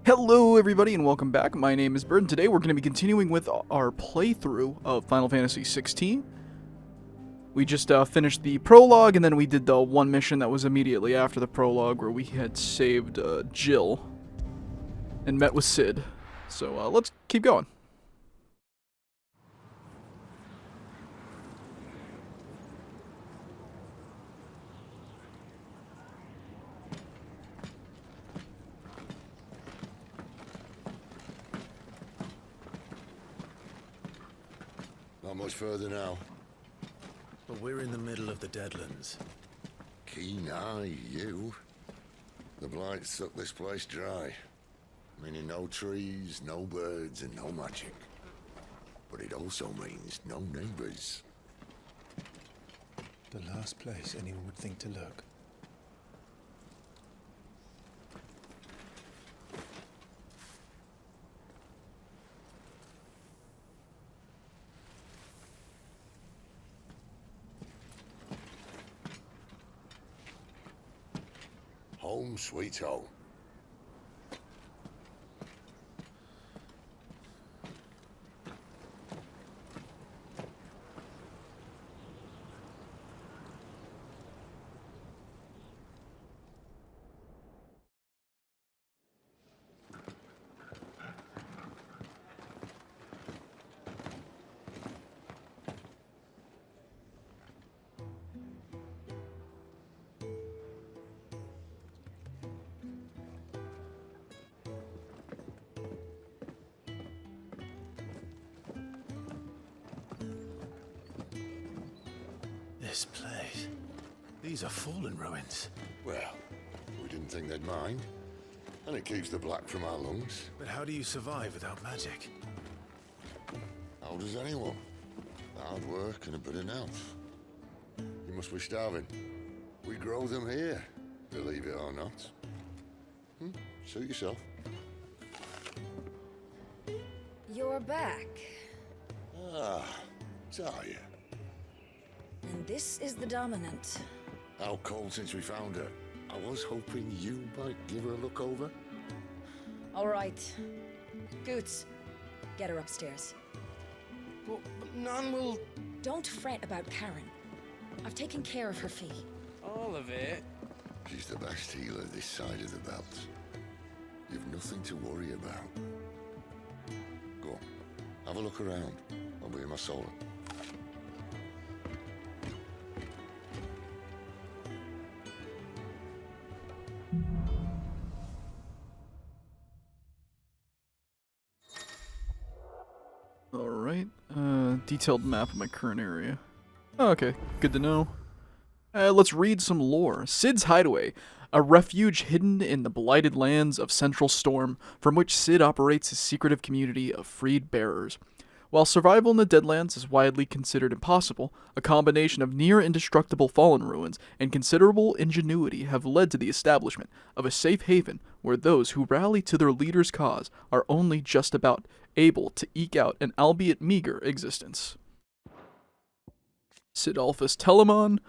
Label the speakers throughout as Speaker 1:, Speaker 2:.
Speaker 1: Hello everybody and welcome back. My name is Burd and today we're going to be continuing with our playthrough of Final Fantasy XVI. We just finished the prologue and then we did the one mission that was immediately after the prologue where we had saved Jill and met with Cid. So let's keep going.
Speaker 2: Not much further now.
Speaker 3: But we're in the middle of the Deadlands.
Speaker 2: Keen eye, you. The blight sucked this place dry. Meaning no trees, no birds, and no magic. But it also means no neighbors.
Speaker 3: The last place anyone would think to look.
Speaker 2: Home sweet home.
Speaker 3: This place. These are fallen ruins.
Speaker 2: Well, we didn't think they'd mind. And it keeps the black from our lungs.
Speaker 3: But how do you survive without magic?
Speaker 2: How does anyone? Hard work and a bit of nerve. You must be starving. We grow them here, believe it or not. Suit yourself.
Speaker 4: You're back.
Speaker 2: Ah, Talia.
Speaker 4: And this is the Dominant.
Speaker 2: How cold since we found her. I was hoping you might give her a look over.
Speaker 4: All right. Goots, get her upstairs.
Speaker 5: Well, none will...
Speaker 4: Don't fret about Karen. I've taken care of her fee.
Speaker 5: All of it?
Speaker 2: She's the best healer this side of the belt. You've nothing to worry about. Go on, have a look around. I'll be in my soul.
Speaker 1: Alright, detailed map of my current area. Oh, okay, good to know. Let's read some lore. Cid's Hideaway, a refuge hidden in the blighted lands of Central Storm, from which Cid operates his secretive community of freed bearers. While survival in the Deadlands is widely considered impossible, a combination of near-indestructible fallen ruins and considerable ingenuity have led to the establishment of a safe haven where those who rally to their leader's cause are only just about able to eke out an albeit meager existence. Cid Alphys Telamon,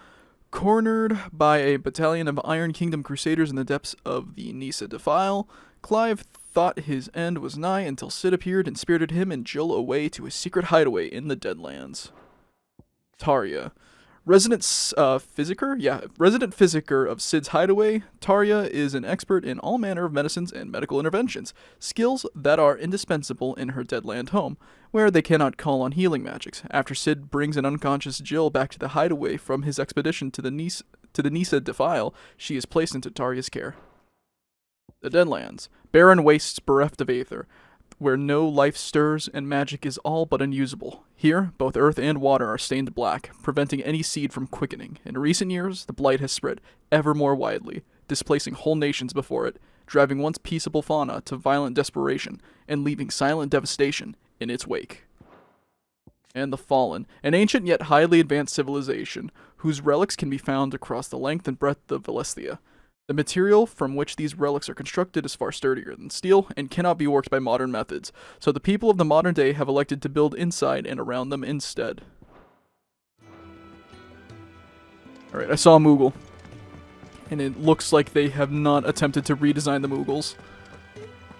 Speaker 1: cornered by a battalion of Iron Kingdom Crusaders in the depths of the Nisa Defile, Clive thought his end was nigh until Cid appeared and spirited him and Jill away to his secret hideaway in the Deadlands. Tarja. Resident physicker of Cid's Hideaway, Tarja is an expert in all manner of medicines and medical interventions, skills that are indispensable in her Deadland home, where they cannot call on healing magics. After Cid brings an unconscious Jill back to the hideaway from his expedition to the Nisa Defile, she is placed into Tarja's care. The Deadlands, barren wastes bereft of aether, where no life stirs and magic is all but unusable. Here, both earth and water are stained black, preventing any seed from quickening. In recent years, the blight has spread ever more widely, displacing whole nations before it, driving once peaceable fauna to violent desperation, and leaving silent devastation in its wake. And the Fallen, an ancient yet highly advanced civilization, whose relics can be found across the length and breadth of Valestia. The material from which these relics are constructed is far sturdier than steel and cannot be worked by modern methods, so the people of the modern day have elected to build inside and around them instead. Alright, I saw a Moogle. And it looks like they have not attempted to redesign the Moogles.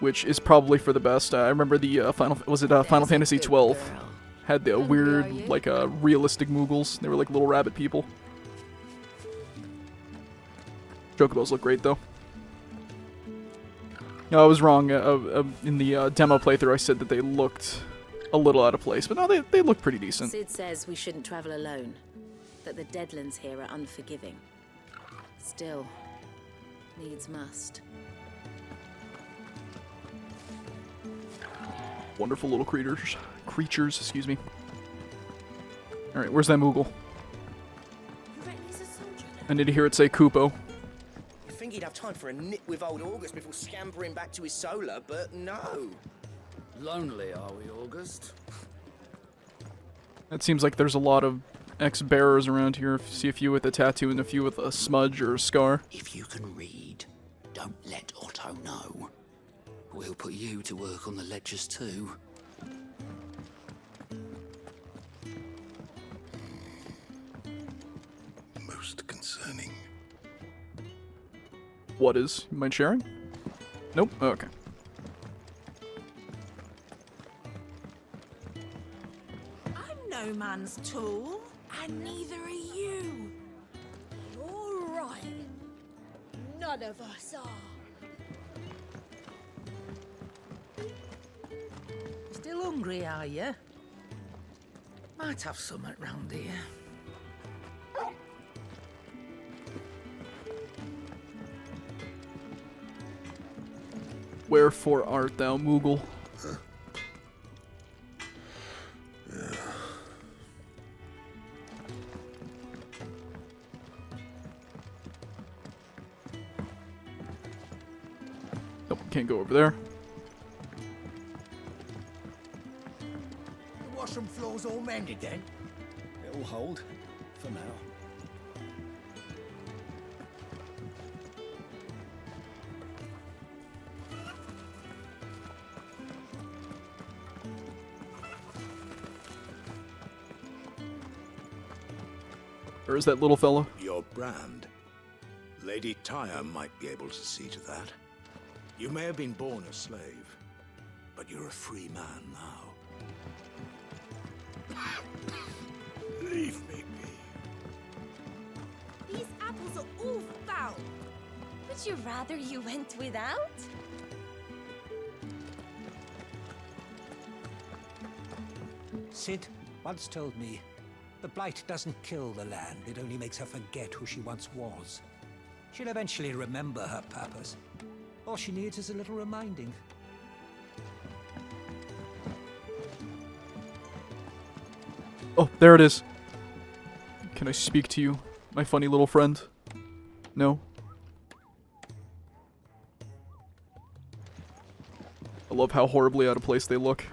Speaker 1: which is probably for the best. I remember the Final Fantasy 12 had the weird, like, realistic Moogles. They were like little rabbit people. Chocobos look great, though. No, I was wrong. In the demo playthrough, I said that they looked a little out of place, but no, they look pretty decent.
Speaker 6: Sid says we shouldn't travel alone, that the Deadlands here are unforgiving. Still, needs must.
Speaker 1: Wonderful little creatures, excuse me. All right, where's that Moogle? I need to hear it say Kupo.
Speaker 5: You think he'd have time for a nip with old August before scampering back to his solar, but no.
Speaker 7: Lonely, are we, August?
Speaker 1: It seems like there's a lot of ex-bearers around here. See a few with a tattoo and a few with a smudge or a scar.
Speaker 7: If you can read, don't let Otto know. We'll put you to work on the ledgers too.
Speaker 2: Most concerning.
Speaker 1: What is? You mind sharing? Nope. Oh, okay.
Speaker 8: I'm no man's tool, and neither are you.
Speaker 4: You're right. None of us are.
Speaker 8: Still hungry, are you? Might have something round here.
Speaker 1: Wherefore art thou, Moogle? Nope, can't go over there.
Speaker 9: The washroom floor's all mended then?
Speaker 5: It'll hold, for now.
Speaker 1: Or is that little fella?
Speaker 3: Your brand. Lady Tyre might be able to see to that. You may have been born a slave, but you're a free man now. Leave me be.
Speaker 8: These apples are all foul.
Speaker 10: Would you rather you went without?
Speaker 9: Sid once told me, the blight doesn't kill the land, it only makes her forget who she once was. She'll eventually remember her purpose. All she needs is a little reminding.
Speaker 1: Oh, there it is. Can I speak to you, my funny little friend? No? I love how horribly out of place they look.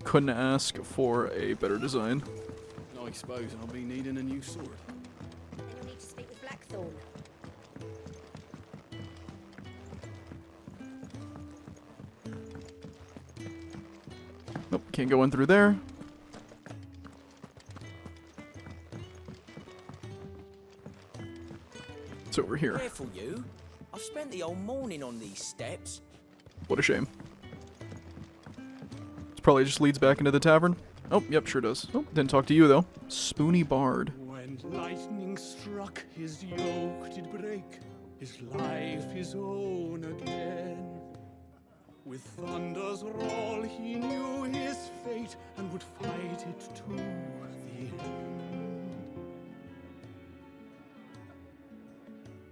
Speaker 1: Couldn't ask for a better design.
Speaker 5: I suppose I'll be needing a new sword.
Speaker 4: You'll need to speak with Blackthorn.
Speaker 1: Nope, can't go in through there. It's over here.
Speaker 5: Careful, you. I've spent the whole morning on these steps.
Speaker 1: What a shame. This probably just leads back into the tavern. Oh, yep, sure does. Oh, didn't talk to you, though. Spoony Bard.
Speaker 11: When lightning struck, his yoke did break, his life his own again. With thunder's roll, he knew his fate and would fight it to the end.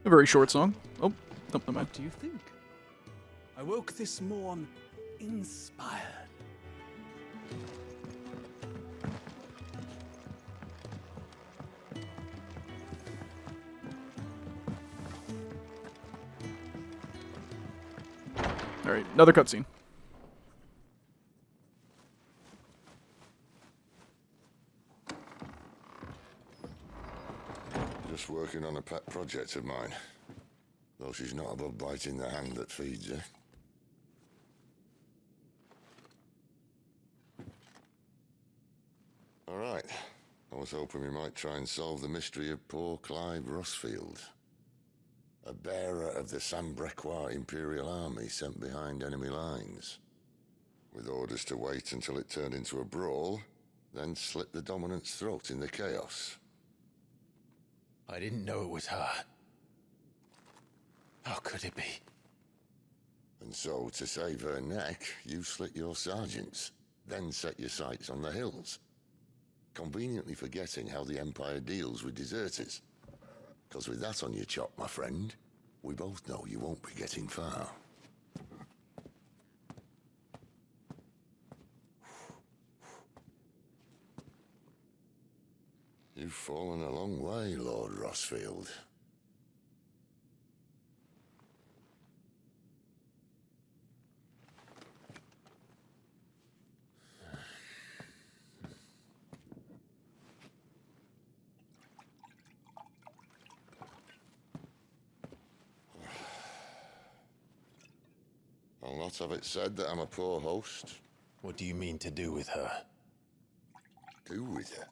Speaker 1: A very short song. Oh, no, never mind.
Speaker 11: What do you think? I woke this morn inspired.
Speaker 1: Alright, another cutscene.
Speaker 2: Just working on a pet project of mine. Though she's not above biting the hand that feeds her. All right. I was hoping we might try and solve the mystery of poor Clive Rossfield. A bearer of the Sambrequois Imperial Army sent behind enemy lines, with orders to wait until it turned into a brawl, then slit the dominant's throat in the chaos.
Speaker 12: I didn't know it was her. How could it be?
Speaker 2: And so, to save her neck, you slit your sergeants, then set your sights on the hills, conveniently forgetting how the Empire deals with deserters. Because with that on your chop, my friend, we both know you won't be getting far. You've fallen a long way, Lord Rossfield. I'll not have it said that I'm a poor host.
Speaker 12: What do you mean to do with her?
Speaker 2: Do with her?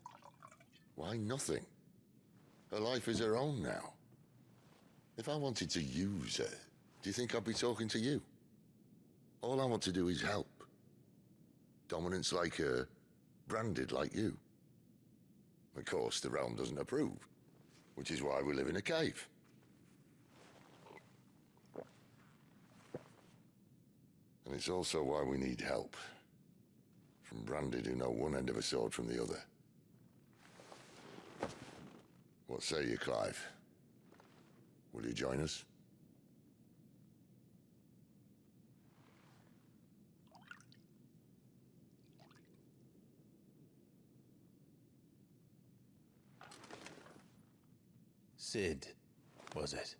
Speaker 2: Why, nothing. Her life is her own now. If I wanted to use her, do you think I'd be talking to you? All I want to do is help. Dominants like her, branded like you. Of course, the realm doesn't approve, which is why we live in a cave. And it's also why we need help. From branded who know one end of a sword from the other. What say you, Clive? Will you join us?
Speaker 12: Sid, was it?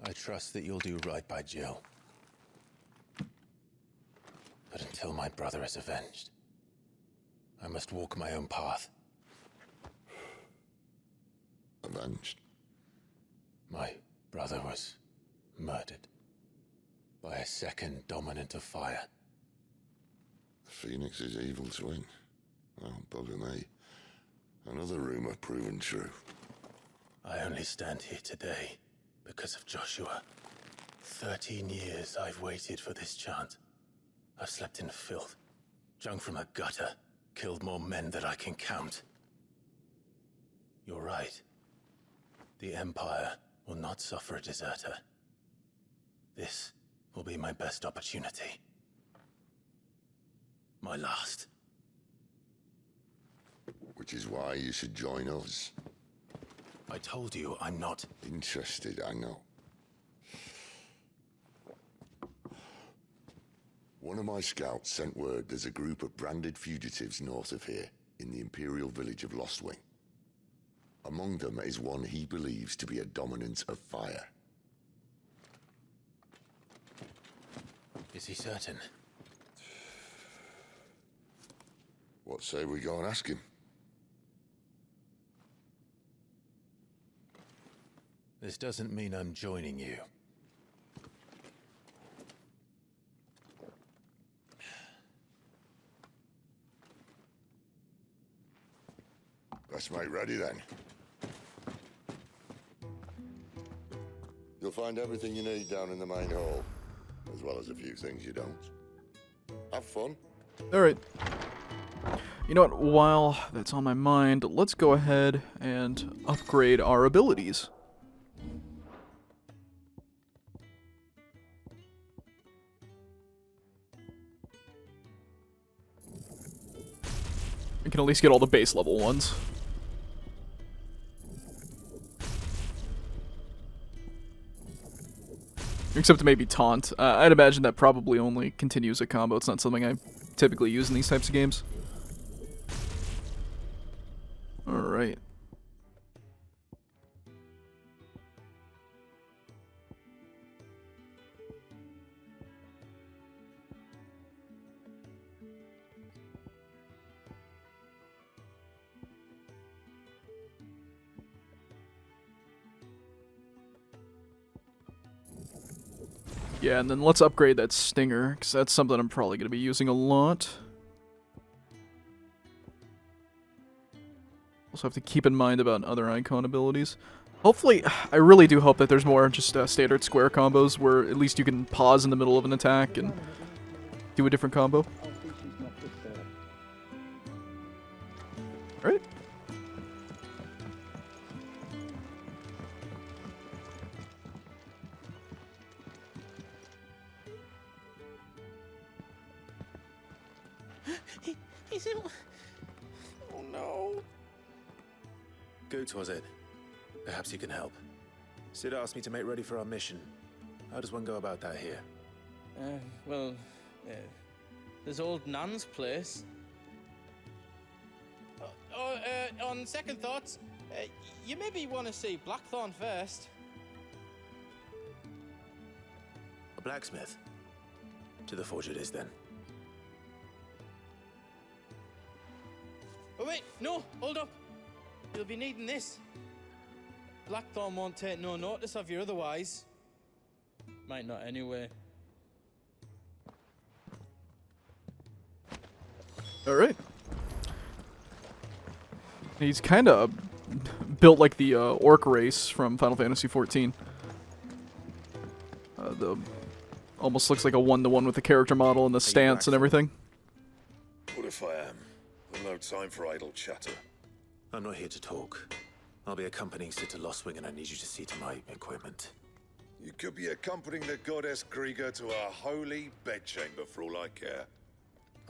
Speaker 12: I trust that you'll do right by Jill. But until my brother is avenged, I must walk my own path.
Speaker 2: Avenged?
Speaker 12: My brother was murdered by a second dominant of fire.
Speaker 2: The Phoenix's evil twin. Oh, bugger me. Another rumor proven true.
Speaker 12: I only stand here today because of Joshua. 13 years I've waited for this chance. I've slept in filth, drunk from a gutter, killed more men than I can count. You're right. The Empire will not suffer a deserter. This will be my best opportunity. My last.
Speaker 2: Which is why you should join us.
Speaker 12: I told you I'm not
Speaker 2: interested, I know. One of my scouts sent word there's a group of branded fugitives north of here, in the Imperial village of Lostwing. Among them is one he believes to be a dominant of fire.
Speaker 12: Is he certain?
Speaker 2: What say we go and ask him?
Speaker 12: This doesn't mean I'm joining you.
Speaker 2: Best mate ready then. You'll find everything you need down in the main hall, as well as a few things you don't. Have fun.
Speaker 1: Alright. You know what, while that's on my mind, let's go ahead and upgrade our abilities. We can at least get all the base level ones. Except maybe Taunt. I'd imagine that probably only continues a combo. It's not something I typically use in these types of games. Alright. Yeah, and then let's upgrade that Stinger, because that's something I'm probably going to be using a lot. Also have to keep in mind about other icon abilities. Hopefully, I really do hope that there's more just standard square combos where at least you can pause in the middle of an attack and do a different combo. Right?
Speaker 5: He's in... Oh no.
Speaker 12: Goots, was it? Perhaps you can help. Sid asked me to make ready for our mission. How does one go about that here?
Speaker 13: Well, there's old Nan's place. On second thoughts, you maybe want to see Blackthorn first.
Speaker 12: A blacksmith? To the forge it is, then.
Speaker 13: Oh wait, no, hold up. You'll be needing this. Blackthorn won't take no notice of you otherwise. Might not anyway.
Speaker 1: Alright. He's kind of built like the orc race from Final Fantasy XIV. The almost looks like a one-to-one with the character model and the stance and everything.
Speaker 14: What if I am? I've no time for idle chatter.
Speaker 12: I'm not here to talk. I'll be accompanying Sid to Lostwing, and I need you to see to my equipment.
Speaker 14: You could be accompanying the goddess Krieger to our holy bedchamber for all I care.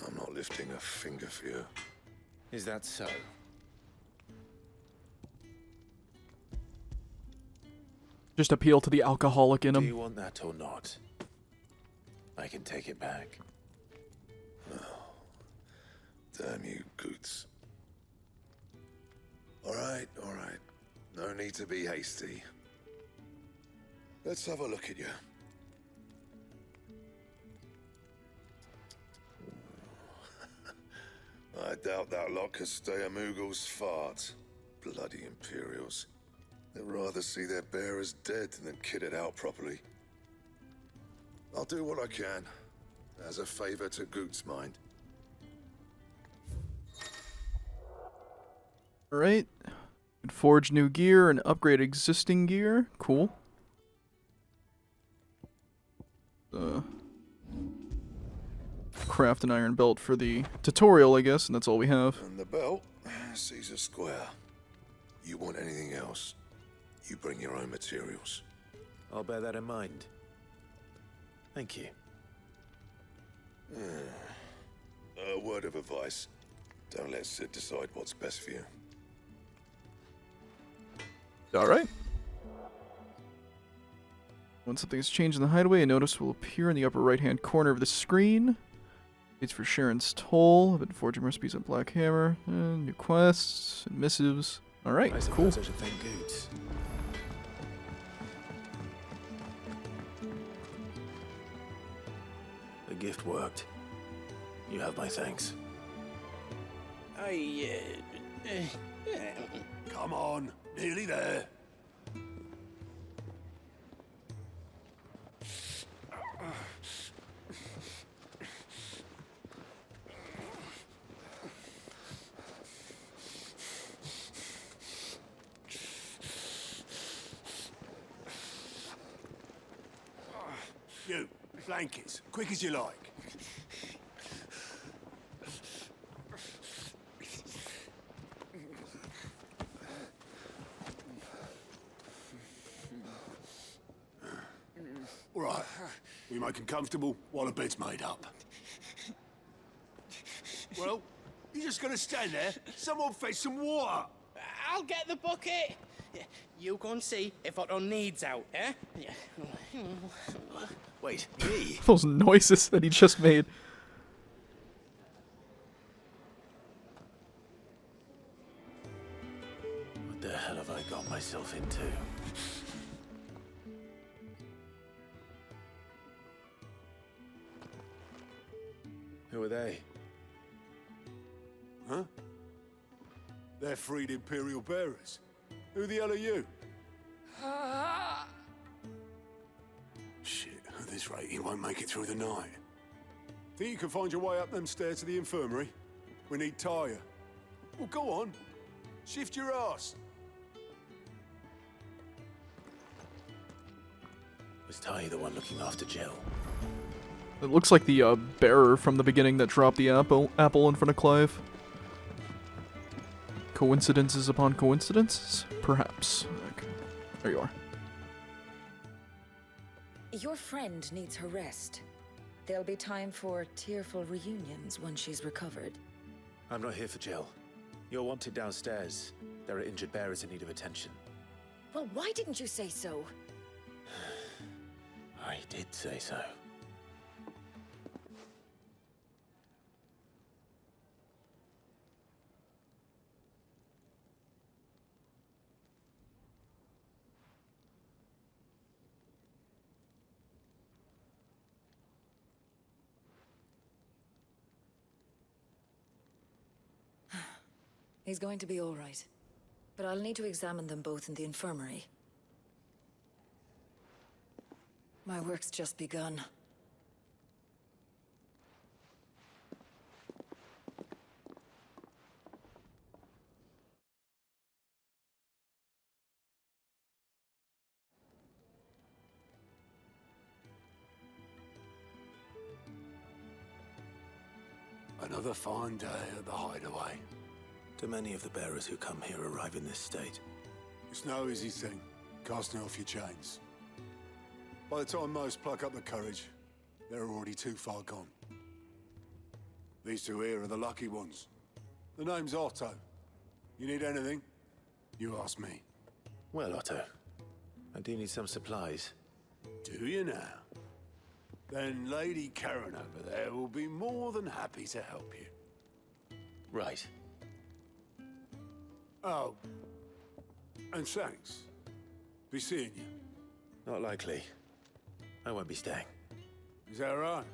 Speaker 14: I'm not lifting a finger for you.
Speaker 12: Is that so?
Speaker 1: Just appeal to the alcoholic in him.
Speaker 12: Do you want that or not? I can take it back.
Speaker 14: Oh, damn you, Goots. All right. No need to be hasty. Let's have a look at you. I doubt that lot could stay a Moogle's fart. Bloody Imperials. They'd rather see their bearers dead than kitted out properly. I'll do what I can, as a favor to Goot's mind.
Speaker 1: Alright. Forge new gear and upgrade existing gear. Cool. Craft an iron belt for the tutorial, I guess, and that's all we have.
Speaker 14: And the belt, Caesar Square. You want anything else, you bring your own materials.
Speaker 12: I'll bear that in mind. Thank you.
Speaker 14: A word of advice. Don't let Sid decide what's best for you.
Speaker 1: Alright. When something is changed in the hideaway, a notice will appear in the upper right-hand corner of the screen. It's for Sharon's Toll. I've been forging recipes on Black Hammer. New quests and missives. Alright,
Speaker 12: I
Speaker 1: cool.
Speaker 12: suppose I should thank Goots. The gift worked. You have my thanks.
Speaker 14: Come on, nearly there. You, blankets, quick as you like. All right, we make them comfortable while the bed's made up. Well, you're just gonna stand there? Someone fetch some water.
Speaker 5: I'll get the bucket. You go and see if Otto needs out, eh?
Speaker 12: Wait, me?
Speaker 1: Those noises that he just made.
Speaker 12: What the hell have I got myself into? Who are they?
Speaker 14: Huh? They're freed Imperial bearers. Who the hell are you? Shit, at this rate, he won't make it through the night. Think you can find your way up them stairs to the infirmary? We need Tyre. Well, go on. Shift your ass.
Speaker 12: Was Ty the one looking after Jill?
Speaker 1: It looks like the bearer from the beginning that dropped the apple in front of Clive. Coincidences upon coincidences? Perhaps. Okay. There you are.
Speaker 4: Your friend needs her rest. There'll be time for tearful reunions once she's recovered.
Speaker 15: I'm not here for Jill. You're wanted downstairs. There are injured bearers in need of attention.
Speaker 4: Well, why didn't you say so?
Speaker 12: I did say so.
Speaker 4: He's going to be all right. But I'll need to examine them both in the infirmary. My work's just begun.
Speaker 3: Another fine day at the hideaway.
Speaker 12: Do many of the bearers who come here arrive in this state?
Speaker 3: It's no easy thing, casting off your chains. By the time most pluck up the courage, they're already too far gone. These two here are the lucky ones. The name's Otto. You need anything? You ask me.
Speaker 15: Well, Otto, I do need some supplies.
Speaker 3: Do you now? Then Lady Karen over there will be more than happy to help you.
Speaker 15: Right.
Speaker 3: Oh. And thanks. Be seeing you.
Speaker 15: Not likely. I won't be staying.
Speaker 3: Is that right?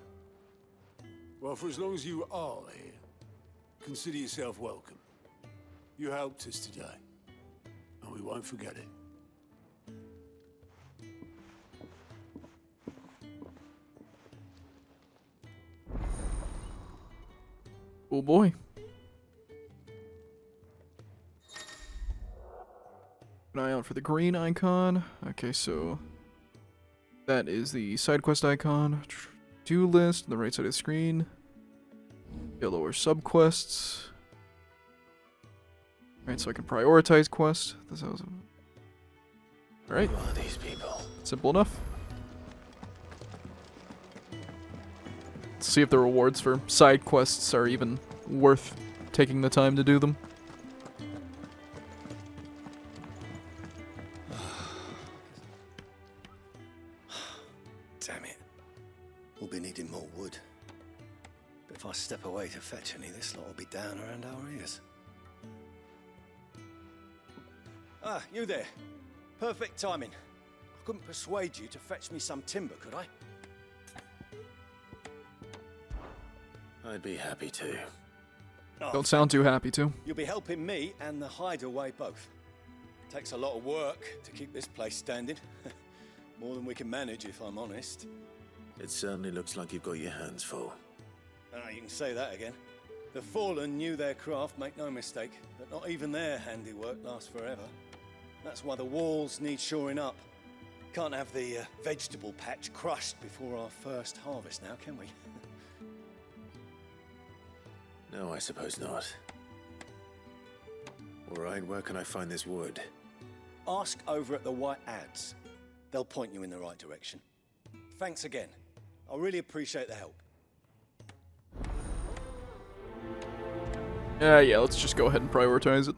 Speaker 3: Well, for as long as you are here, consider yourself welcome. You helped us today, and we won't forget it.
Speaker 1: Oh boy. An eye out for the green icon. Okay, so that is the side quest icon. Do list on the right side of the screen. Yellow are subquests. Alright, so I can prioritize quests. Alright.
Speaker 12: Who are these people?
Speaker 1: Simple enough. Let's see if the rewards for side quests are even worth taking the time to do them.
Speaker 16: Damn it. We'll be needing more wood. But if I step away to fetch any, this lot will be down around our ears. Ah, you there. Perfect timing. I couldn't persuade you to fetch me some timber, could I?
Speaker 12: I'd be happy to.
Speaker 16: Oh,
Speaker 1: Don't sound too happy to.
Speaker 16: you'll be helping me and the hideaway both. Takes a lot of work to keep this place standing. More than we can manage, if I'm honest.
Speaker 12: It certainly looks like you've got your hands full.
Speaker 16: Ah, you can say that again. The Fallen knew their craft, make no mistake, but not even their handiwork lasts forever. That's why the walls need shoring up. Can't have the vegetable patch crushed before our first harvest now, can we?
Speaker 12: No, I suppose not. All right, where can I find this wood?
Speaker 16: Ask over at the White Ads. They'll point you in the right direction. Thanks again. I really appreciate the help.
Speaker 1: Yeah, let's just go ahead and prioritize it.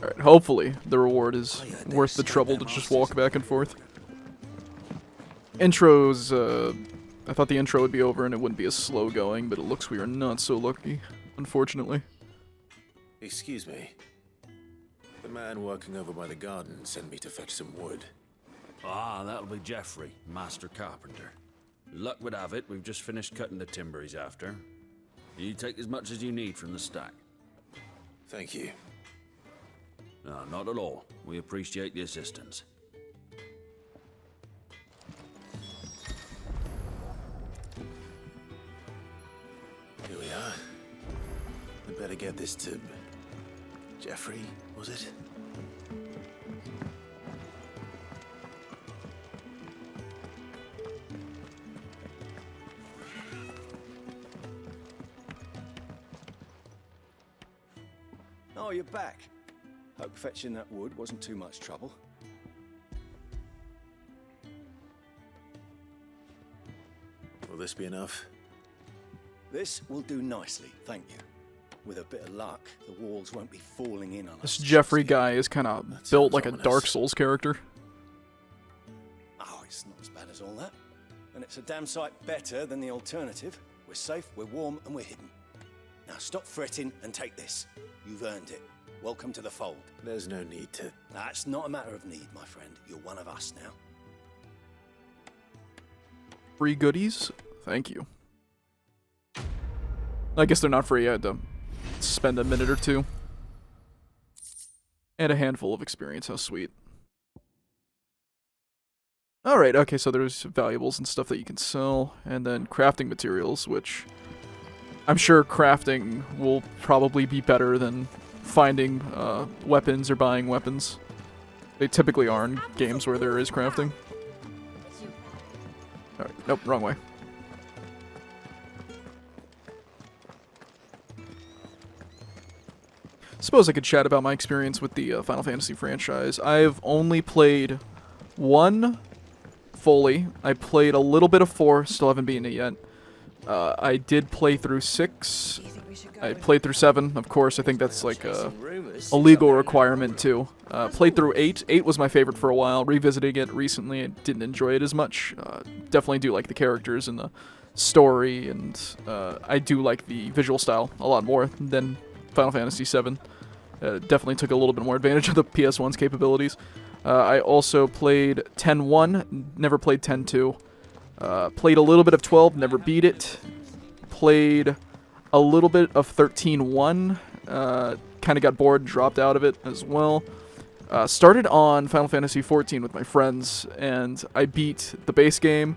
Speaker 1: Alright, hopefully the reward is worth the trouble to just walk back and forth. Intros, I thought the intro would be over and it wouldn't be as slow going, but it looks we are not so lucky, unfortunately.
Speaker 12: Excuse me. The man working over by the garden sent me to fetch some wood.
Speaker 17: Ah, that'll be Geoffrey, master carpenter. Luck would have it, we've just finished cutting the timber he's after. You take as much as you need from the stack.
Speaker 12: Thank you.
Speaker 17: No, not at all. We appreciate the assistance.
Speaker 12: Here we are. I'd better get this to
Speaker 15: Jeffrey, was it?
Speaker 16: Oh, you're back. Hope fetching that wood wasn't too much trouble.
Speaker 15: Will this be enough?
Speaker 16: This will do nicely, thank you. With a bit of luck, the walls won't be falling in on
Speaker 1: This
Speaker 16: us.
Speaker 1: Jeffrey guy is kind of built like a Dark Souls character.
Speaker 16: Oh, it's not as bad as all that. And it's a damn sight better than the alternative. We're safe, we're warm, and we're hidden. Now stop fretting and take this. You've earned it. Welcome to the fold.
Speaker 15: There's no need to...
Speaker 16: That's not a matter of need, my friend. You're one of us now.
Speaker 1: Free goodies? Thank you. I guess they're not free. I had to spend a minute or two. And a handful of experience. How sweet. Alright, okay, so there's valuables and stuff that you can sell. And then crafting materials, which... I'm sure crafting will probably be better than finding weapons or buying weapons. They typically are in games where there is crafting. Alright, nope, wrong way. Suppose I could chat about my experience with the Final Fantasy franchise. I've only played 1 fully. I played a little bit of 4, still haven't beaten it yet. I did play through 6. I played through 7, of course. I think that's like a legal requirement too. Played through 8. 8 was my favorite for a while. Revisiting it recently, I didn't enjoy it as much. Definitely do like the characters and the story, and I do like the visual style a lot more than Final Fantasy 7. Definitely took a little bit more advantage of the PS1's capabilities. I also played 10-1, never played 10-2. Played a little bit of 12, never beat it. Played a little bit of 13-1, kind of got bored, dropped out of it as well. Started on Final Fantasy XIV with my friends, and I beat the base game,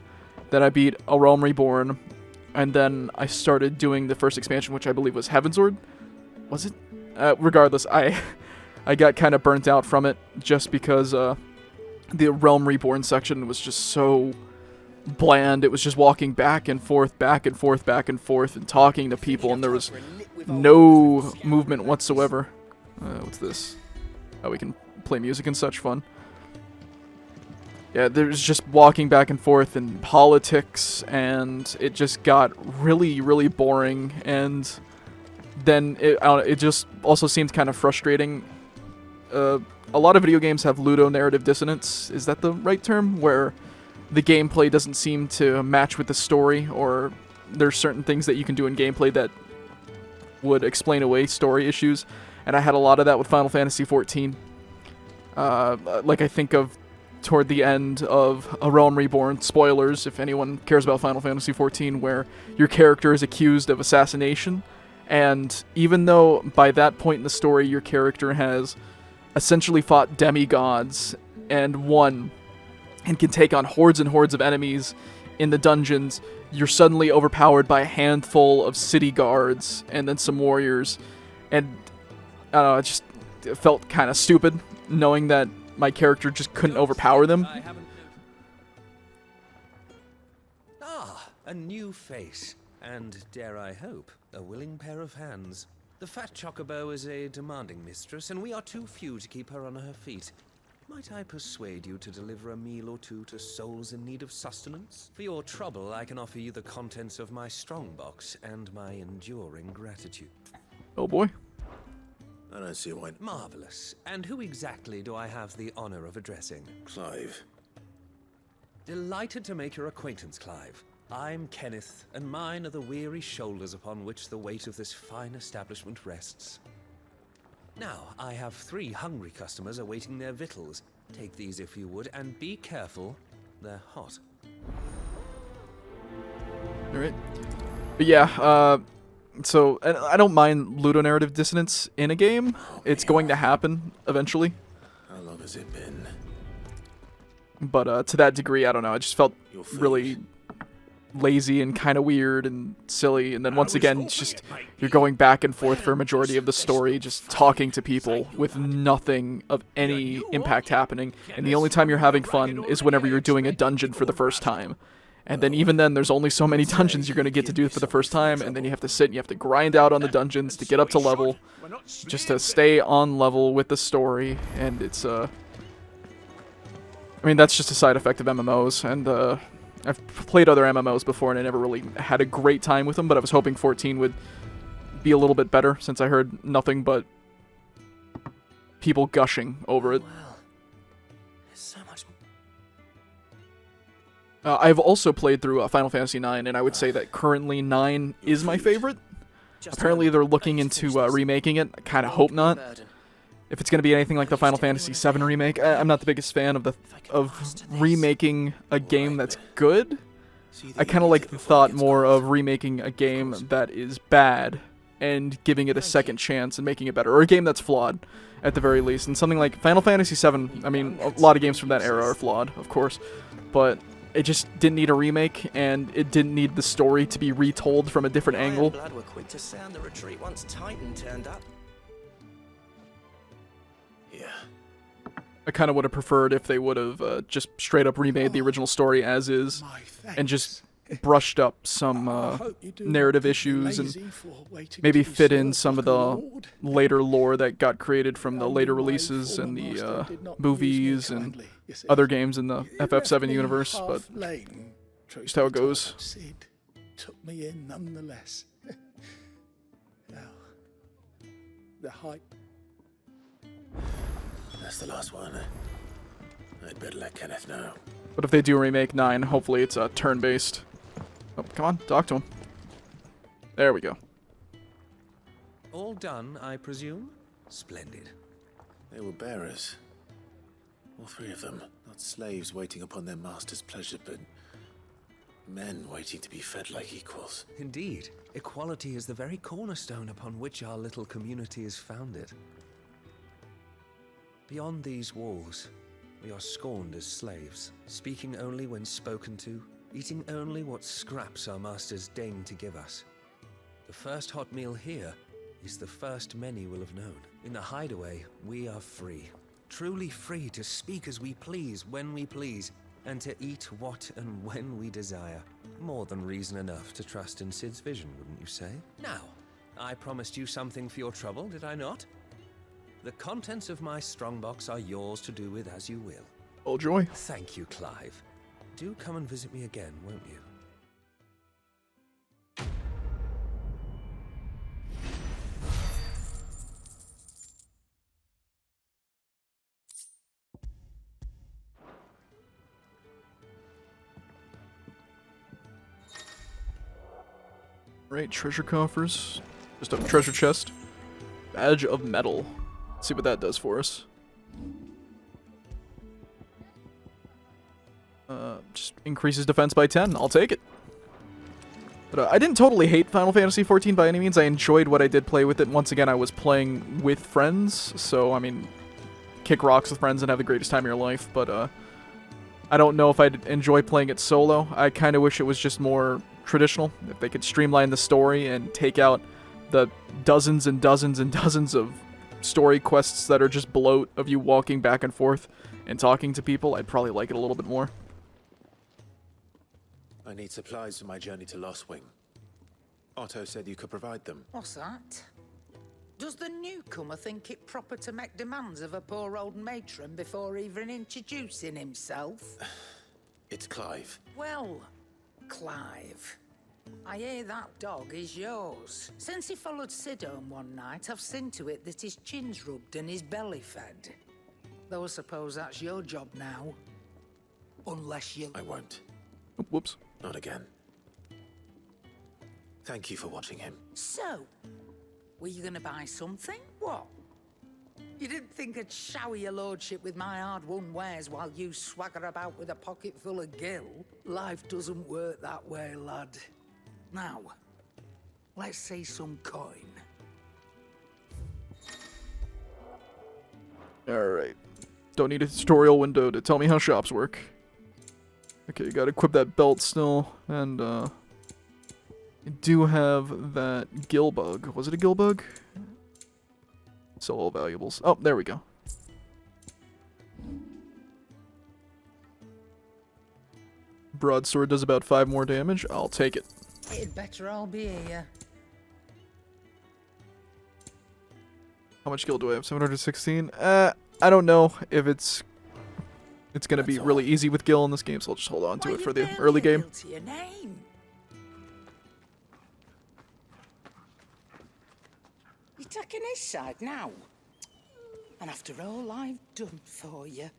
Speaker 1: then I beat A Realm Reborn, and then I started doing the first expansion, which I believe was Heavensward. Was it? Regardless, I got kind of burnt out from it, just because the Realm Reborn section was just so bland. It was just walking back and forth, back and forth, back and forth, and talking to people, and there was no movement whatsoever. What's this? Oh, we can play music and such. Fun. Yeah, there's just walking back and forth and politics, and it just got really, really boring, and then it just also seemed kind of frustrating. A lot of video games have ludonarrative dissonance. Is that the right term? Where the gameplay doesn't seem to match with the story, or there's certain things that you can do in gameplay that would explain away story issues, and I had a lot of that with Final Fantasy XIV. Like I think of toward the end of A Realm Reborn, spoilers if anyone cares about Final Fantasy XIV, where your character is accused of assassination, and even though by that point in the story your character has essentially fought demigods and won, and can take on hordes and hordes of enemies in the dungeons, you're suddenly overpowered by a handful of city guards and then some warriors. And I don't know, it felt kind of stupid knowing that my character just couldn't overpower them.
Speaker 9: Ah, a new face. And, dare I hope, a willing pair of hands. The fat chocobo is a demanding mistress, and we are too few to keep her on her feet. Might I persuade you to deliver a meal or two to souls in need of sustenance? For your trouble, I can offer you the contents of my strongbox and my enduring gratitude.
Speaker 1: Oh boy.
Speaker 15: I don't see why...
Speaker 9: Marvelous. And who exactly do I have the honor of addressing?
Speaker 15: Clive.
Speaker 9: Delighted to make your acquaintance, Clive. I'm Kenneth, and mine are the weary shoulders upon which the weight of this fine establishment rests. Now, I have 3 hungry customers awaiting their victuals. Take these if you would, and be careful, they're hot.
Speaker 1: Alright. But yeah, so I don't mind ludonarrative dissonance in a game. It's going to happen eventually.
Speaker 15: How long has it been?
Speaker 1: But to that degree, I don't know, I just felt really lazy and kind of weird and silly, and then once again, it's just you're going back and forth for a majority of the story, just talking to people with nothing of any impact happening, and the only time you're having fun is whenever you're doing a dungeon for the first time. And then even then, there's only so many dungeons you're going to get to do for the first time, and then you have to sit and you have to grind out on the dungeons to get up to level, just to stay on level with the story, and it's, I mean, that's just a side effect of MMOs, and, I've played other MMOs before, and I never really had a great time with them, but I was hoping 14 would be a little bit better, since I heard nothing but people gushing over it. I've also played through Final Fantasy IX, and I would say that currently 9 is my favorite. Apparently they're looking into remaking it. I kind of hope not. If it's going to be anything like the Final Fantasy VII remake, I'm not the biggest fan of remaking a game that's good. I kind of like the thought more of remaking a game that is bad and giving it a second chance and making it better, or a game that's flawed at the very least. And something like Final Fantasy VII, I mean, a lot of games from that era are flawed, of course, but it just didn't need a remake, and it didn't need the story to be retold from a different angle.
Speaker 5: Blood were quick to sound the retreat once Titan turned up.
Speaker 12: Yeah.
Speaker 1: I kind of would have preferred if they would have just straight up remade the original story as is, and just brushed up some narrative issues, and maybe fit in some of the later lore that got created from the later releases and the movies and other games in the FF7 universe, but just how it goes.
Speaker 11: Sid took me in nonetheless. Now, the hype.
Speaker 12: That's the last one. I'd better let Kenneth know.
Speaker 1: But if they do remake 9, hopefully it's turn-based. Oh, come on, talk to him. There we go.
Speaker 18: All done, I presume? Splendid.
Speaker 12: They were bearers. All three of them. Not slaves waiting upon their master's pleasure, but men waiting to be fed like equals.
Speaker 18: Indeed. Equality is the very cornerstone upon which our little community is founded. Beyond these walls, we are scorned as slaves, speaking only when spoken to, eating only what scraps our masters deign to give us. The first hot meal here is the first many will have known. In the hideaway, we are free. Truly free to speak as we please, when we please, and to eat what and when we desire. More than reason enough to trust in Sid's vision, wouldn't you say? Now, I promised you something for your trouble, did I not? The contents of my strongbox are yours to do with as you will.
Speaker 1: Oh, joy.
Speaker 18: Thank you, Clive. Do come and visit me again, won't you?
Speaker 1: Right, treasure coffers. Just a treasure chest. Badge of metal. Let's see what that does for us. Just increases defense by 10. I'll take it. But I didn't totally hate Final Fantasy XIV by any means. I enjoyed what I did play with it. Once again, I was playing with friends, so, I mean, kick rocks with friends and have the greatest time of your life, but, I don't know if I'd enjoy playing it solo. I kind of wish it was just more traditional. If they could streamline the story and take out the dozens and dozens and dozens of story quests that are just bloat of you walking back and forth and talking to people, I'd probably like it a little bit more.
Speaker 15: I need supplies for my journey to Lost Wing. Otto said you could provide them.
Speaker 8: What's that? Does the newcomer think it proper to make demands of a poor old matron before even introducing himself?
Speaker 15: It's Clive.
Speaker 8: Well, Clive, I hear that dog is yours. Since he followed Sid home one night, I've seen to it that his chin's rubbed and his belly fed. Though I suppose that's your job now. Unless you...
Speaker 15: I won't.
Speaker 1: Whoops.
Speaker 15: Not again. Thank you for watching him.
Speaker 8: So, were you gonna buy something? What? You didn't think I'd shower your lordship with my hard-won wares while you swagger about with a pocket full of gil? Life doesn't work that way, lad. Now, let's see some coin.
Speaker 1: Alright. Don't need a tutorial window to tell me how shops work. Okay, gotta equip that belt still, and I do have that gill bug. Was it a gill bug? Solo valuables. Oh, there we go. Broadsword does about 5 more damage. I'll take it.
Speaker 8: It'd better all be here.
Speaker 1: How much gil do I have? 716? I don't know if it's gonna be really easy with gil in this game, so I'll just hold on to it for the early game.
Speaker 8: To your name. You're taking his side now. And after all I've done for you.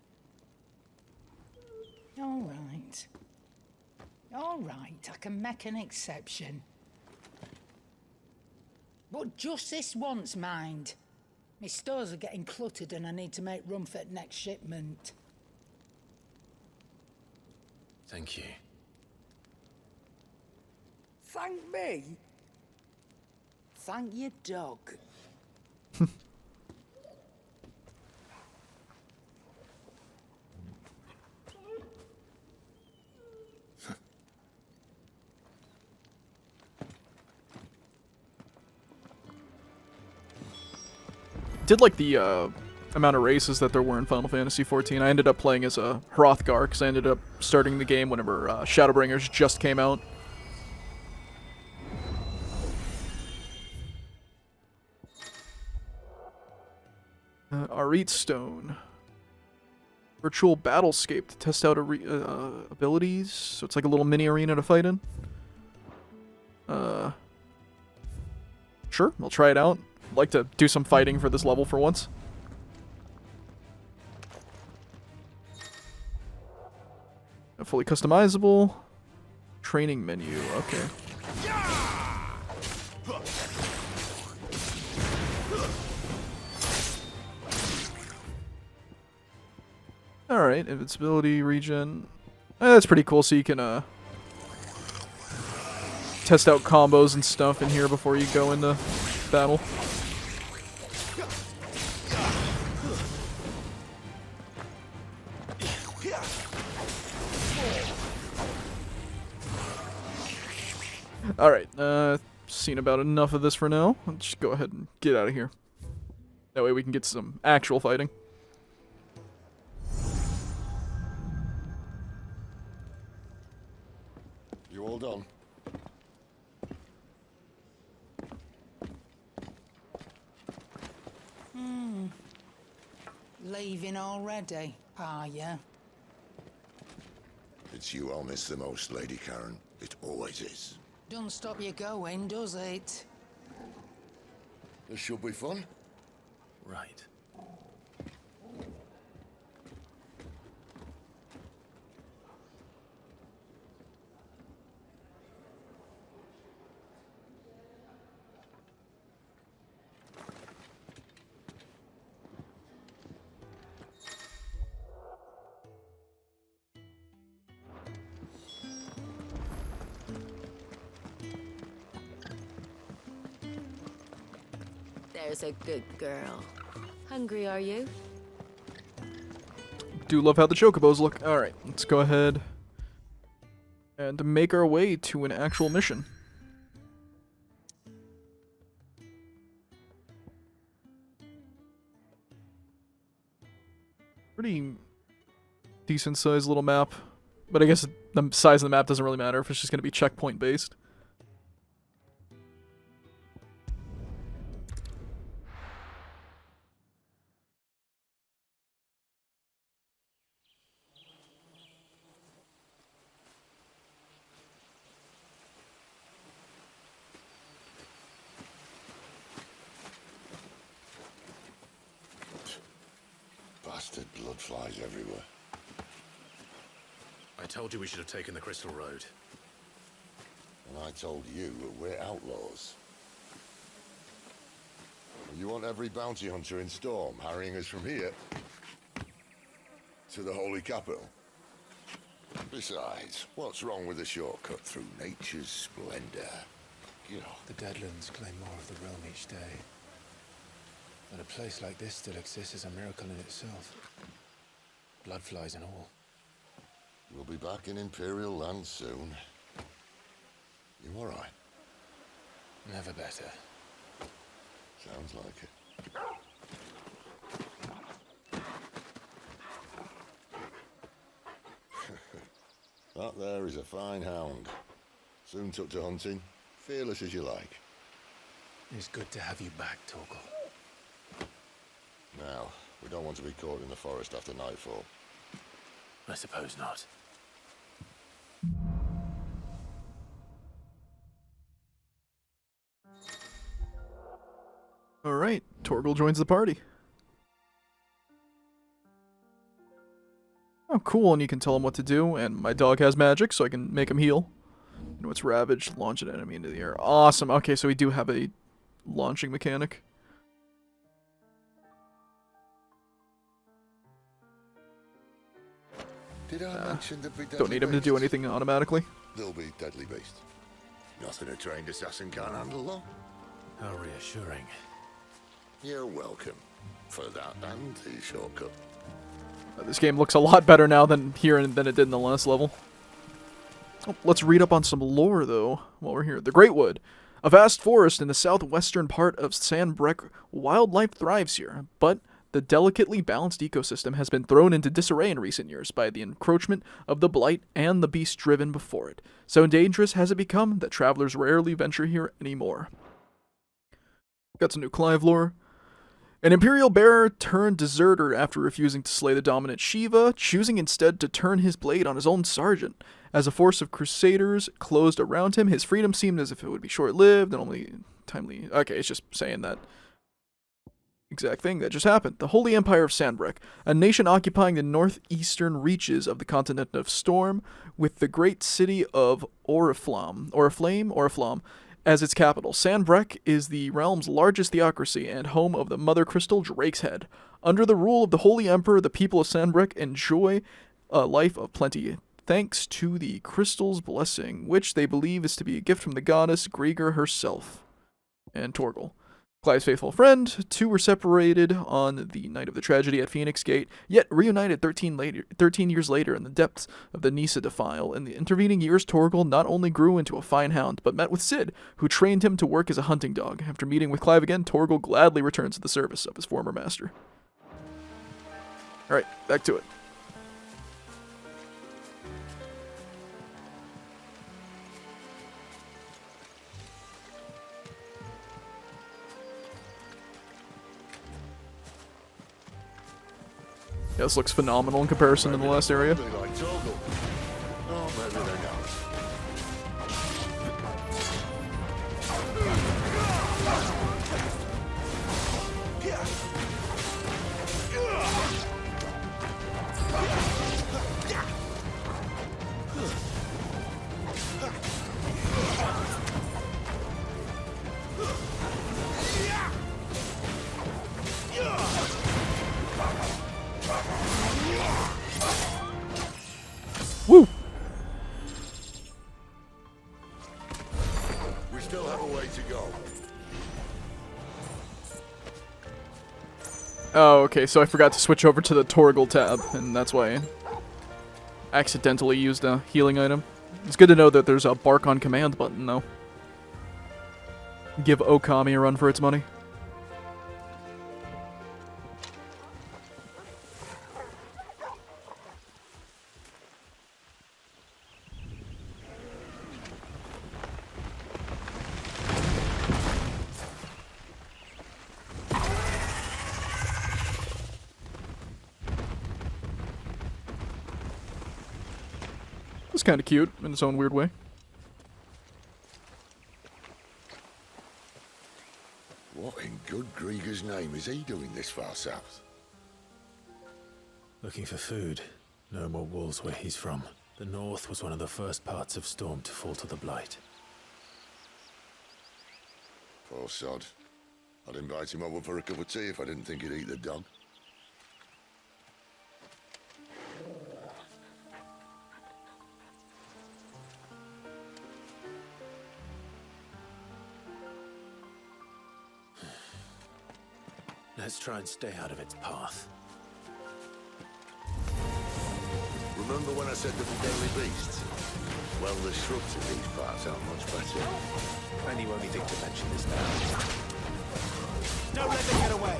Speaker 8: All right. All right, I can make an exception. But just this once, mind. My stores are getting cluttered and I need to make room for the next shipment.
Speaker 12: Thank you.
Speaker 8: Thank me? Thank your dog.
Speaker 1: Did like the amount of races that there were in Final Fantasy XIV. I ended up playing as a Hrothgar because I ended up starting the game whenever Shadowbringers just came out. Arit Stone. Virtual Battlescape to test out abilities. So it's like a little mini arena to fight in. Sure, I'll try it out. I'd like to do some fighting for this level for once. Fully customizable. Training menu, okay. Alright, invincibility, regen. That's pretty cool, so you can test out combos and stuff in here before you go into battle. Alright, seen about enough of this for now. Let's just go ahead and get out of here. That way we can get some actual fighting.
Speaker 2: You all done?
Speaker 8: Leaving already, are ya?
Speaker 2: It's you I'll miss the most, Lady Karen. It always is.
Speaker 8: Don't stop you going, does it?
Speaker 2: This should be fun.
Speaker 12: Right.
Speaker 6: There's a good girl. Hungry, are you?
Speaker 1: Do love how the chocobos look. Alright, let's go ahead and make our way to an actual mission. Pretty decent sized little map, but I guess the size of the map doesn't really matter if it's just going to be checkpoint based.
Speaker 2: Bastard blood flies everywhere.
Speaker 15: I told you we should have taken the Crystal Road.
Speaker 2: And I told you that we're outlaws. You want every bounty hunter in Storm harrying us from here to the Holy Capital? Besides, what's wrong with a shortcut through nature's splendor? You know.
Speaker 12: The Deadlands claim more of the realm each day. That a place like this still exists is a miracle in itself. Bloodflies and all.
Speaker 2: We'll be back in Imperial land soon. You all right?
Speaker 12: Never better.
Speaker 2: Sounds like it. That there is a fine hound. Soon took to hunting. Fearless as you like.
Speaker 12: It's good to have you back, Torgal.
Speaker 2: Now, we don't want to be caught in the forest after nightfall.
Speaker 12: I suppose not.
Speaker 1: Alright, Torgal joins the party. Oh, cool, and you can tell him what to do, and my dog has magic, so I can make him heal. You know, it's Ravaged, launch an enemy into the air. Awesome, okay, so we do have a launching mechanic.
Speaker 2: Did I mention there'd be deadly
Speaker 1: Don't need him to do anything automatically.
Speaker 2: There'll be deadly beasts. Nothing a trained assassin can't handle, though.
Speaker 12: How reassuring.
Speaker 2: You're welcome for that and the shortcut.
Speaker 1: This game looks a lot better now than it did in the last level. Oh, let's read up on some lore, though, while we're here. The Great Wood. A vast forest in the southwestern part of Sandbreck. Wildlife thrives here, but the delicately balanced ecosystem has been thrown into disarray in recent years by the encroachment of the Blight and the beast driven before it. So dangerous has it become that travelers rarely venture here anymore. Got some new Clive lore. An Imperial bearer turned deserter after refusing to slay the dominant Shiva, choosing instead to turn his blade on his own sergeant. As a force of crusaders closed around him, his freedom seemed as if it would be short-lived and only timely. Okay, it's just saying that exact thing that just happened. The Holy Empire of Sandbreck, a nation occupying the northeastern reaches of the continent of Storm, with the great city of Oriflamme, as its capital. Sandbreck is the realm's largest theocracy and home of the Mother Crystal Drake's Head. Under the rule of the Holy Emperor, the people of Sandbreck enjoy a life of plenty, thanks to the crystal's blessing, which they believe is to be a gift from the goddess Grieger herself. And Torgal, Clive's faithful friend. Two were separated on the night of the tragedy at Phoenix Gate, yet reunited 13 years later in the depths of the Nisa Defile. In the intervening years, Torgal not only grew into a fine hound, but met with Cid, who trained him to work as a hunting dog. After meeting with Clive again, Torgal gladly returns to the service of his former master. Alright, back to it. Yeah, this looks phenomenal in comparison to the last area. Woo!
Speaker 2: We still have a way to go.
Speaker 1: Oh, okay, so I forgot to switch over to the Torgal tab, and that's why I accidentally used a healing item. It's good to know that there's a bark on command button, though. Give Okami a run for its money. It's kind of cute in its own weird way.
Speaker 2: What in good Grieger's name is he doing this far south?
Speaker 12: Looking for food. No more wolves where he's from. The north was one of the first parts of Storm to fall to the Blight.
Speaker 2: Poor sod. I'd invite him over for a cup of tea if I didn't think he'd eat the dog.
Speaker 12: Let's try and stay out of its path.
Speaker 2: Remember when I said there were deadly beasts? Well, the shrubs in these parts aren't much better.
Speaker 15: And you only think to mention this now.
Speaker 5: Don't let them get away!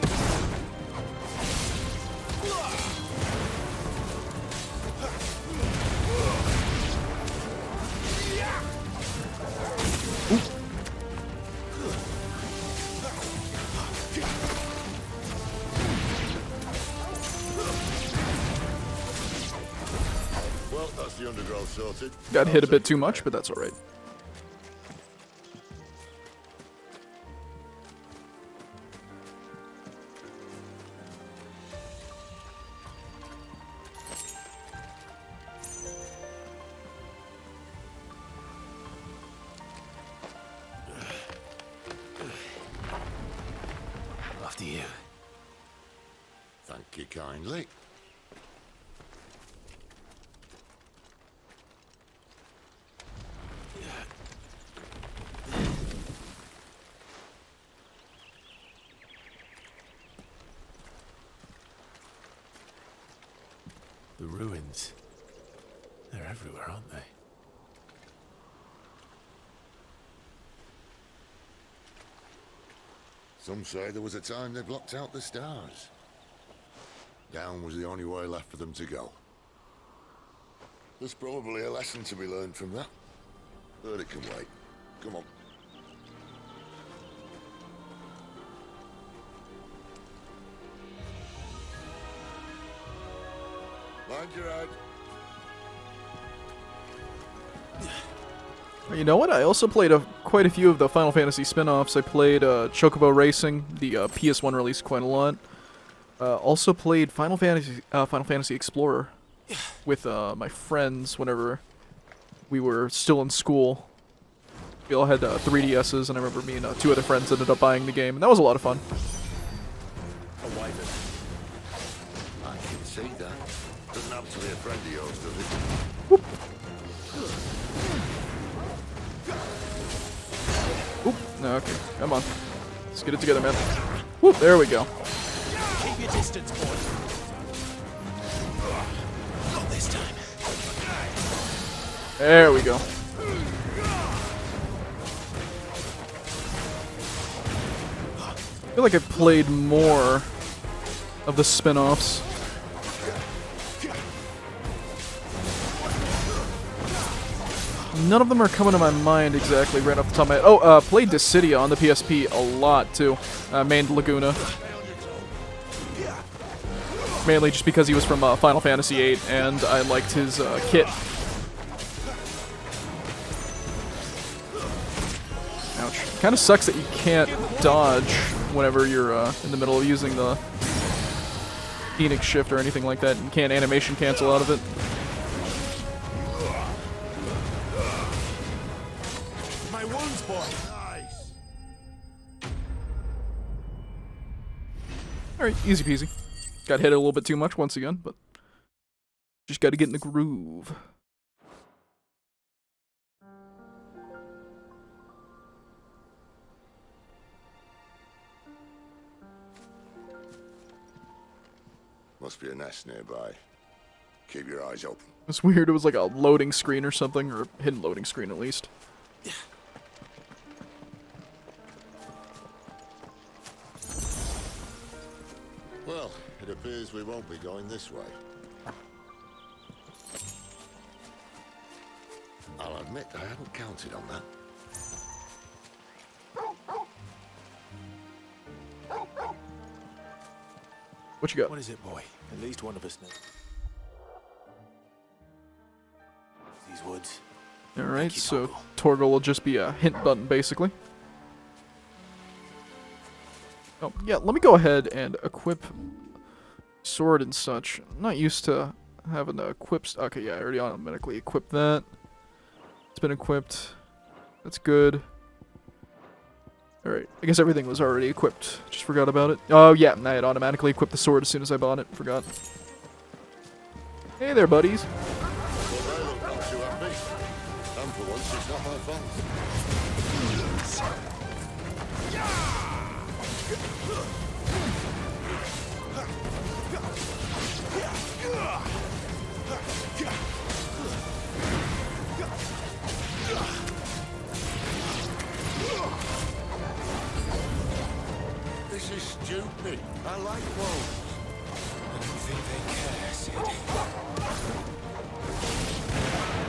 Speaker 2: Well, that's the undergrowth sorted.
Speaker 1: Got hit a bit too much, but that's alright.
Speaker 2: After you. Thank you kindly.
Speaker 12: The ruins. They're everywhere, aren't they?
Speaker 2: Some say there was a time they blocked out the stars. Down was the only way left for them to go. There's probably a lesson to be learned from that. But it can wait. Come on. Mind your head.
Speaker 1: You know what? I also played quite a few of the Final Fantasy spin-offs. I played Chocobo Racing, the PS1 release, quite a lot. Also played Final Fantasy Explorer with my friends whenever we were still in school. We all had 3DSs, and I remember me and 2 other friends ended up buying the game, and that was a lot of fun.
Speaker 2: A wyvern. I can see that. Doesn't happen to be a friend of yours, does it?
Speaker 1: Whoop. Oop. No, okay. Come on. Let's get it together, man. Whoop. There we go.
Speaker 5: Keep your distance, boy. Not this time.
Speaker 1: There we go. I feel like I've played more of the spin-offs. None of them are coming to my mind exactly right off the top of my head. Oh, played Dissidia on the PSP a lot, too. Mained Laguna. Mainly just because he was from Final Fantasy VIII, and I liked his kit. Ouch. Kind of sucks that you can't dodge whenever you're in the middle of using the Phoenix Shift or anything like that. You can't animation cancel out of it.
Speaker 5: My wounds, boy.
Speaker 2: Nice.
Speaker 1: Alright, easy peasy. Got hit a little bit too much once again, but just gotta get in the groove.
Speaker 2: Must be a nest nearby. Keep your eyes open.
Speaker 1: It's weird, it was like a loading screen or something, or a hidden loading screen at least.
Speaker 2: Well, it appears we won't be going this way. I'll admit I hadn't counted on that.
Speaker 1: What you got?
Speaker 15: What is it, boy? At least one of us knows. These woods.
Speaker 1: Alright, so Torgal will just be a hint button, basically. Oh, yeah, let me go ahead and equip sword and such. I'm not used to having to equip... Okay, yeah, I already automatically equipped that. It's been equipped. That's good. Alright, I guess everything was already equipped. Just forgot about it. Oh, yeah, I had automatically equipped the sword as soon as I bought it. Forgot. Hey there, buddies.
Speaker 2: Well, they look not too happy. And for once, it's not my fault.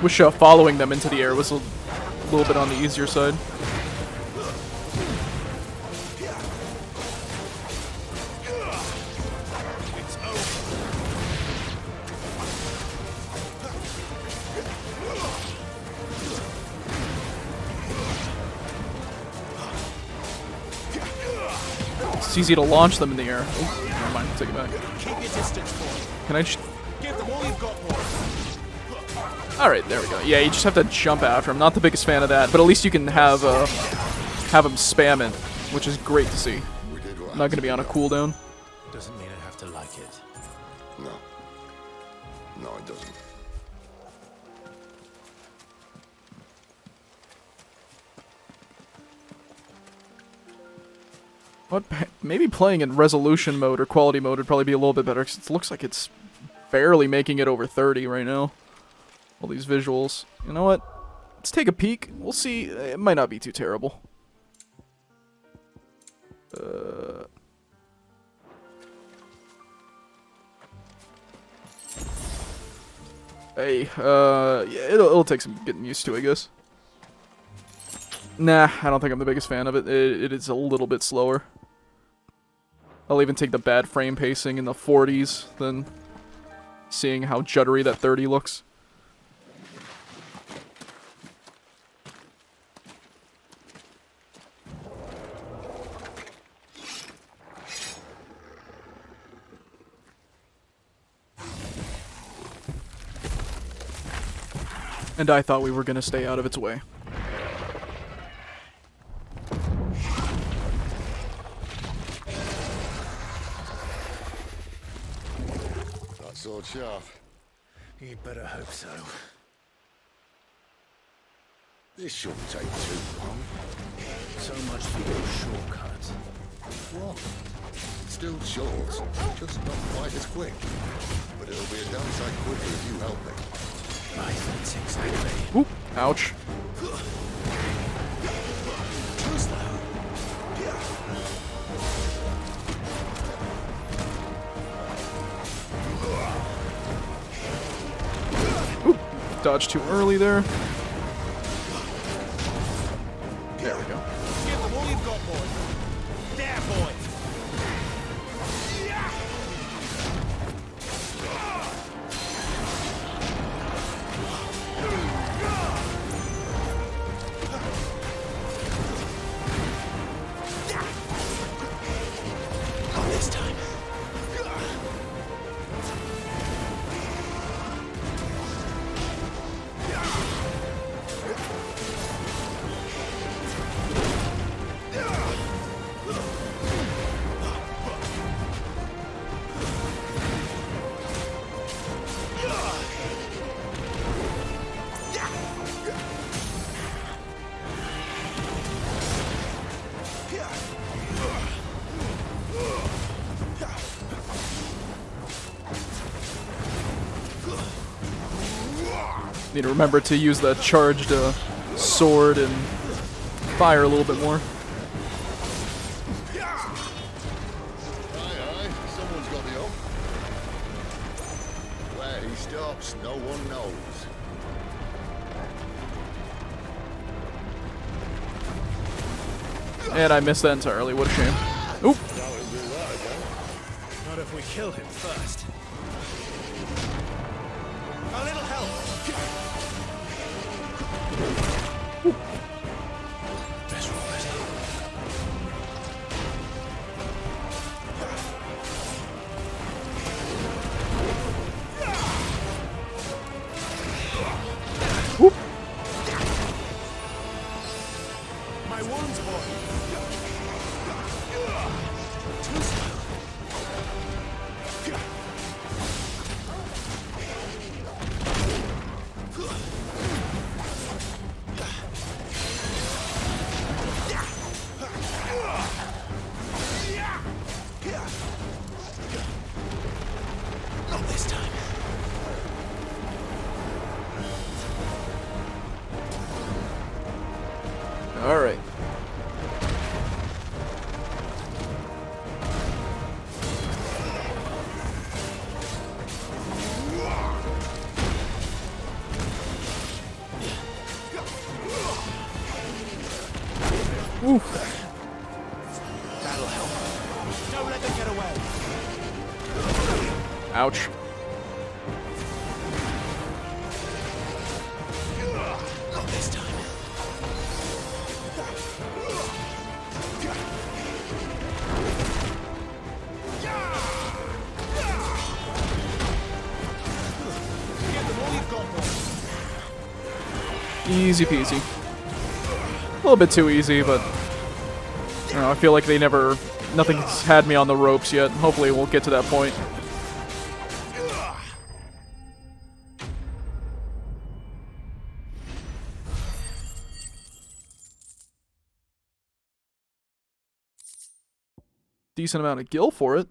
Speaker 1: Wish following them into the air was a little bit on the easier side. It's easy to launch them in the air. Oh, never mind, take it back.
Speaker 11: Keep your distance, boy.
Speaker 1: Can I just...
Speaker 11: Give them all you've got, boy.
Speaker 1: Alright, there we go. Yeah, you just have to jump after him. Not the biggest fan of that, but at least you can have him spam it, which is great to see. Not gonna be on a cooldown.
Speaker 12: Doesn't mean I have to like it.
Speaker 2: No. No, it doesn't.
Speaker 1: What? Maybe playing in resolution mode or quality mode would probably be a little bit better, because it looks like it's barely making it over 30 right now. All these visuals. You know what? Let's take a peek. We'll see. It might not be too terrible. Yeah, it'll take some getting used to, I guess. Nah, I don't think I'm the biggest fan of it. It is a little bit slower. I'll even take the bad frame pacing in the 40s than seeing how juddery that 30 looks. And I thought we were gonna stay out of its way.
Speaker 2: That sword sharp.
Speaker 12: You'd better hope so.
Speaker 2: This shouldn't take too long.
Speaker 12: So much for your shortcut.
Speaker 2: What? Still short, just not quite as quick. But it'll be a damn sight quicker if you help me.
Speaker 12: I think exactly.
Speaker 1: Oop, ouch.
Speaker 12: Too slow.
Speaker 1: Oop, dodged too early there. There we go.
Speaker 11: Give them all you've got, boy. There, boy.
Speaker 12: Not this time.
Speaker 1: Need to remember to use the charged sword and fire a little bit more.
Speaker 2: Aye, someone's got the up. Where he stops, no one knows.
Speaker 1: And I missed that entirely. What a shame. Oop.
Speaker 11: Not if we kill him first. A little help.
Speaker 12: Best roll it.
Speaker 1: Whoop.
Speaker 11: My wounds, boy.
Speaker 12: Too slow. Not this time.
Speaker 1: All right. Ouch.
Speaker 7: Not this time.
Speaker 1: Easy peasy. A little bit too easy, but I don't know, I feel like nothing's had me on the ropes yet. Hopefully we'll get to that point. Decent amount of gil for it.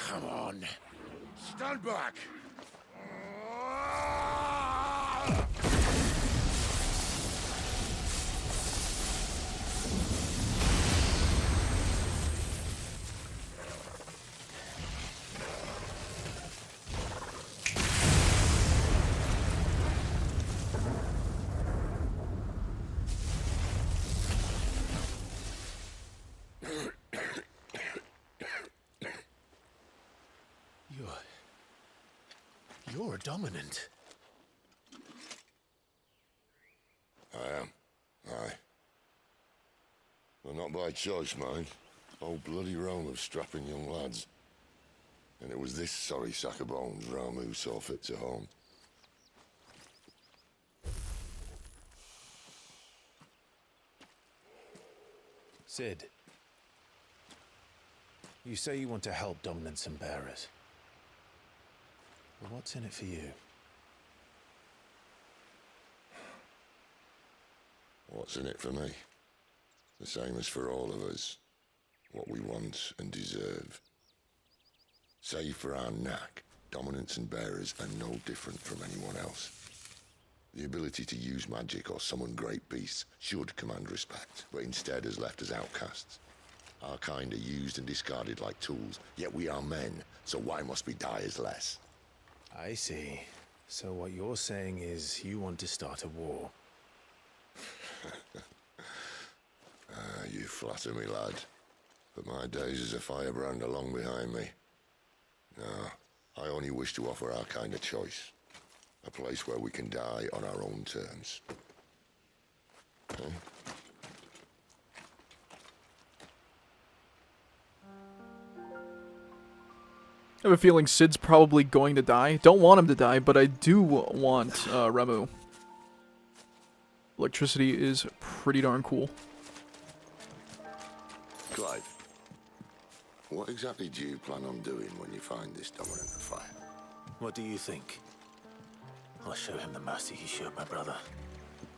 Speaker 2: Come on. Stand back.
Speaker 12: You're dominant.
Speaker 2: I am. Aye. Well, not by choice, mind. Whole bloody realm of strapping young lads. And it was this sorry sack of bones Ramu saw fit to home.
Speaker 15: Sid, you say you want to help dominants and bearers. Well, what's in it for you?
Speaker 2: What's in it for me? The same as for all of us. What we want and deserve. Save for our knack, dominants and bearers are no different from anyone else. The ability to use magic or summon great beasts should command respect, but instead has left us outcasts. Our kind are used and discarded like tools, yet we are men, so why must we die as less?
Speaker 15: I see. So what you're saying is you want to start a war.
Speaker 2: You flatter me, lad. But my days as a firebrand are long behind me. No, I only wish to offer our kind of choice. A place where we can die on our own terms. Okay?
Speaker 1: I have a feeling Sid's probably going to die. Don't want him to die, but I do want Ramu. Electricity is pretty darn cool.
Speaker 2: Clive, what exactly do you plan on doing when you find this dominant of fire?
Speaker 12: What do you think? I'll show him the mercy he showed my brother,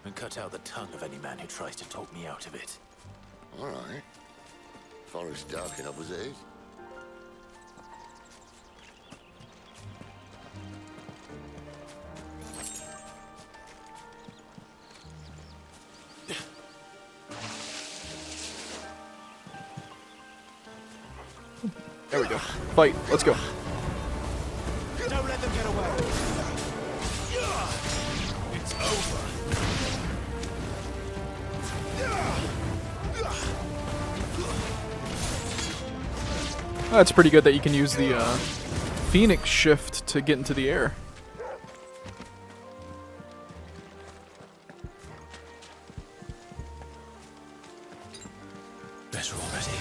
Speaker 12: and cut out the tongue of any man who tries to talk me out of it.
Speaker 2: All right. Forest dark enough as it is.
Speaker 1: There we go. Fight. Let's go.
Speaker 5: Don't let them get away.
Speaker 12: It's over.
Speaker 1: That's pretty good that you can use the Phoenix shift to get into the air.
Speaker 12: Better already.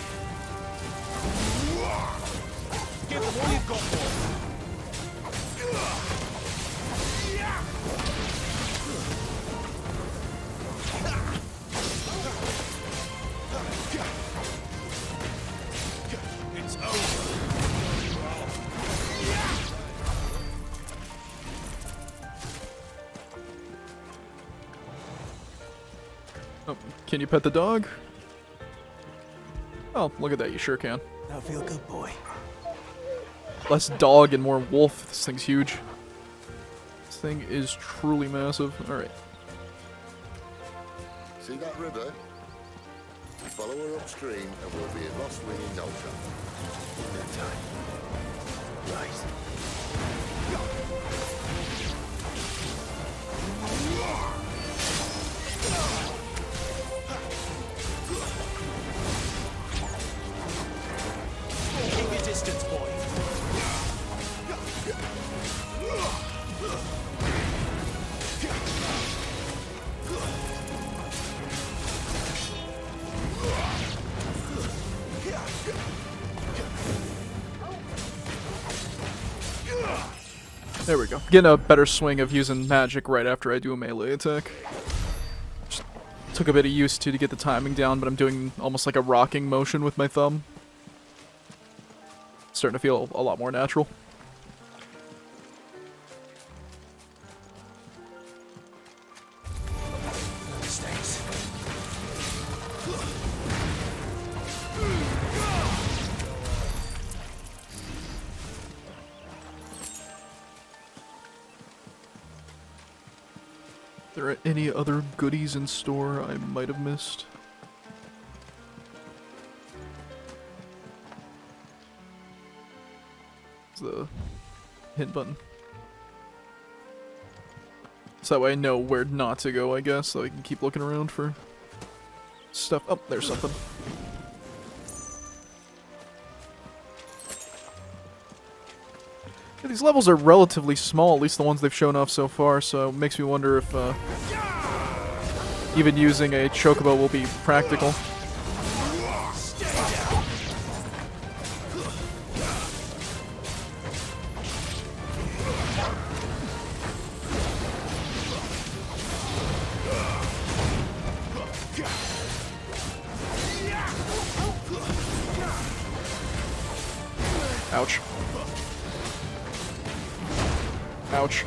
Speaker 5: Give them all you've got for.
Speaker 12: It's over.
Speaker 1: Oh, can you pet the dog? Oh, look at that, you sure can.
Speaker 5: Now feel good, boy.
Speaker 1: Less dog and more wolf. This thing's huge. This thing is truly massive. Alright.
Speaker 2: See that river? Follow her upstream and we'll be at Lost Wing in no time.
Speaker 12: No time. Right.
Speaker 5: Keep your distance, boy.
Speaker 1: There we go. Getting a better swing of using magic right after I do a melee attack. Just took a bit of use to get the timing down, but I'm doing almost like a rocking motion with my thumb. Starting to feel a lot more natural. Are there any other goodies in store I might have missed? It's the hint button. So that way I know where not to go, I guess, so I can keep looking around for stuff. Oh, there's something. Yeah, these levels are relatively small, at least the ones they've shown off so far, so it makes me wonder if even using a chocobo will be practical. Ouch. Ouch.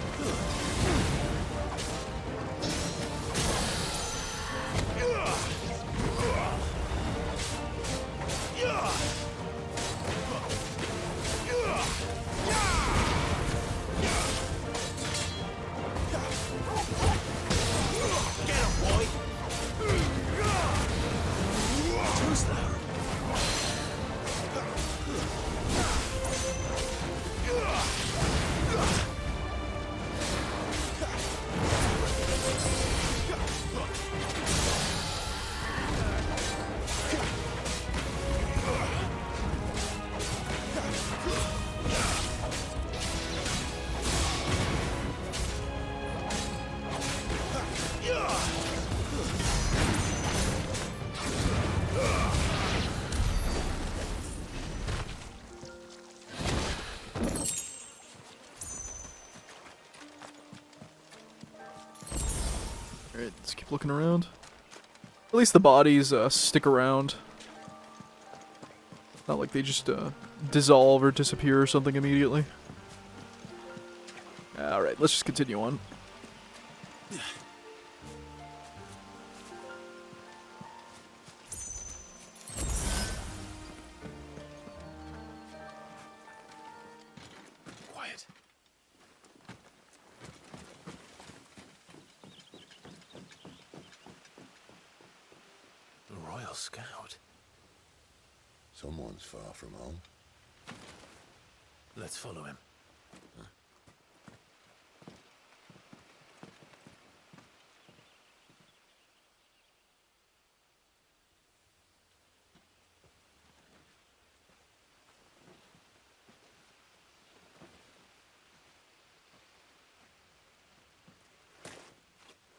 Speaker 1: Alright, let's keep looking around. At least the bodies stick around. Not like they just dissolve or disappear or something immediately. Alright, let's just continue on.
Speaker 12: Quiet. The Royal Scout.
Speaker 2: Someone's far from home.
Speaker 12: Let's follow him.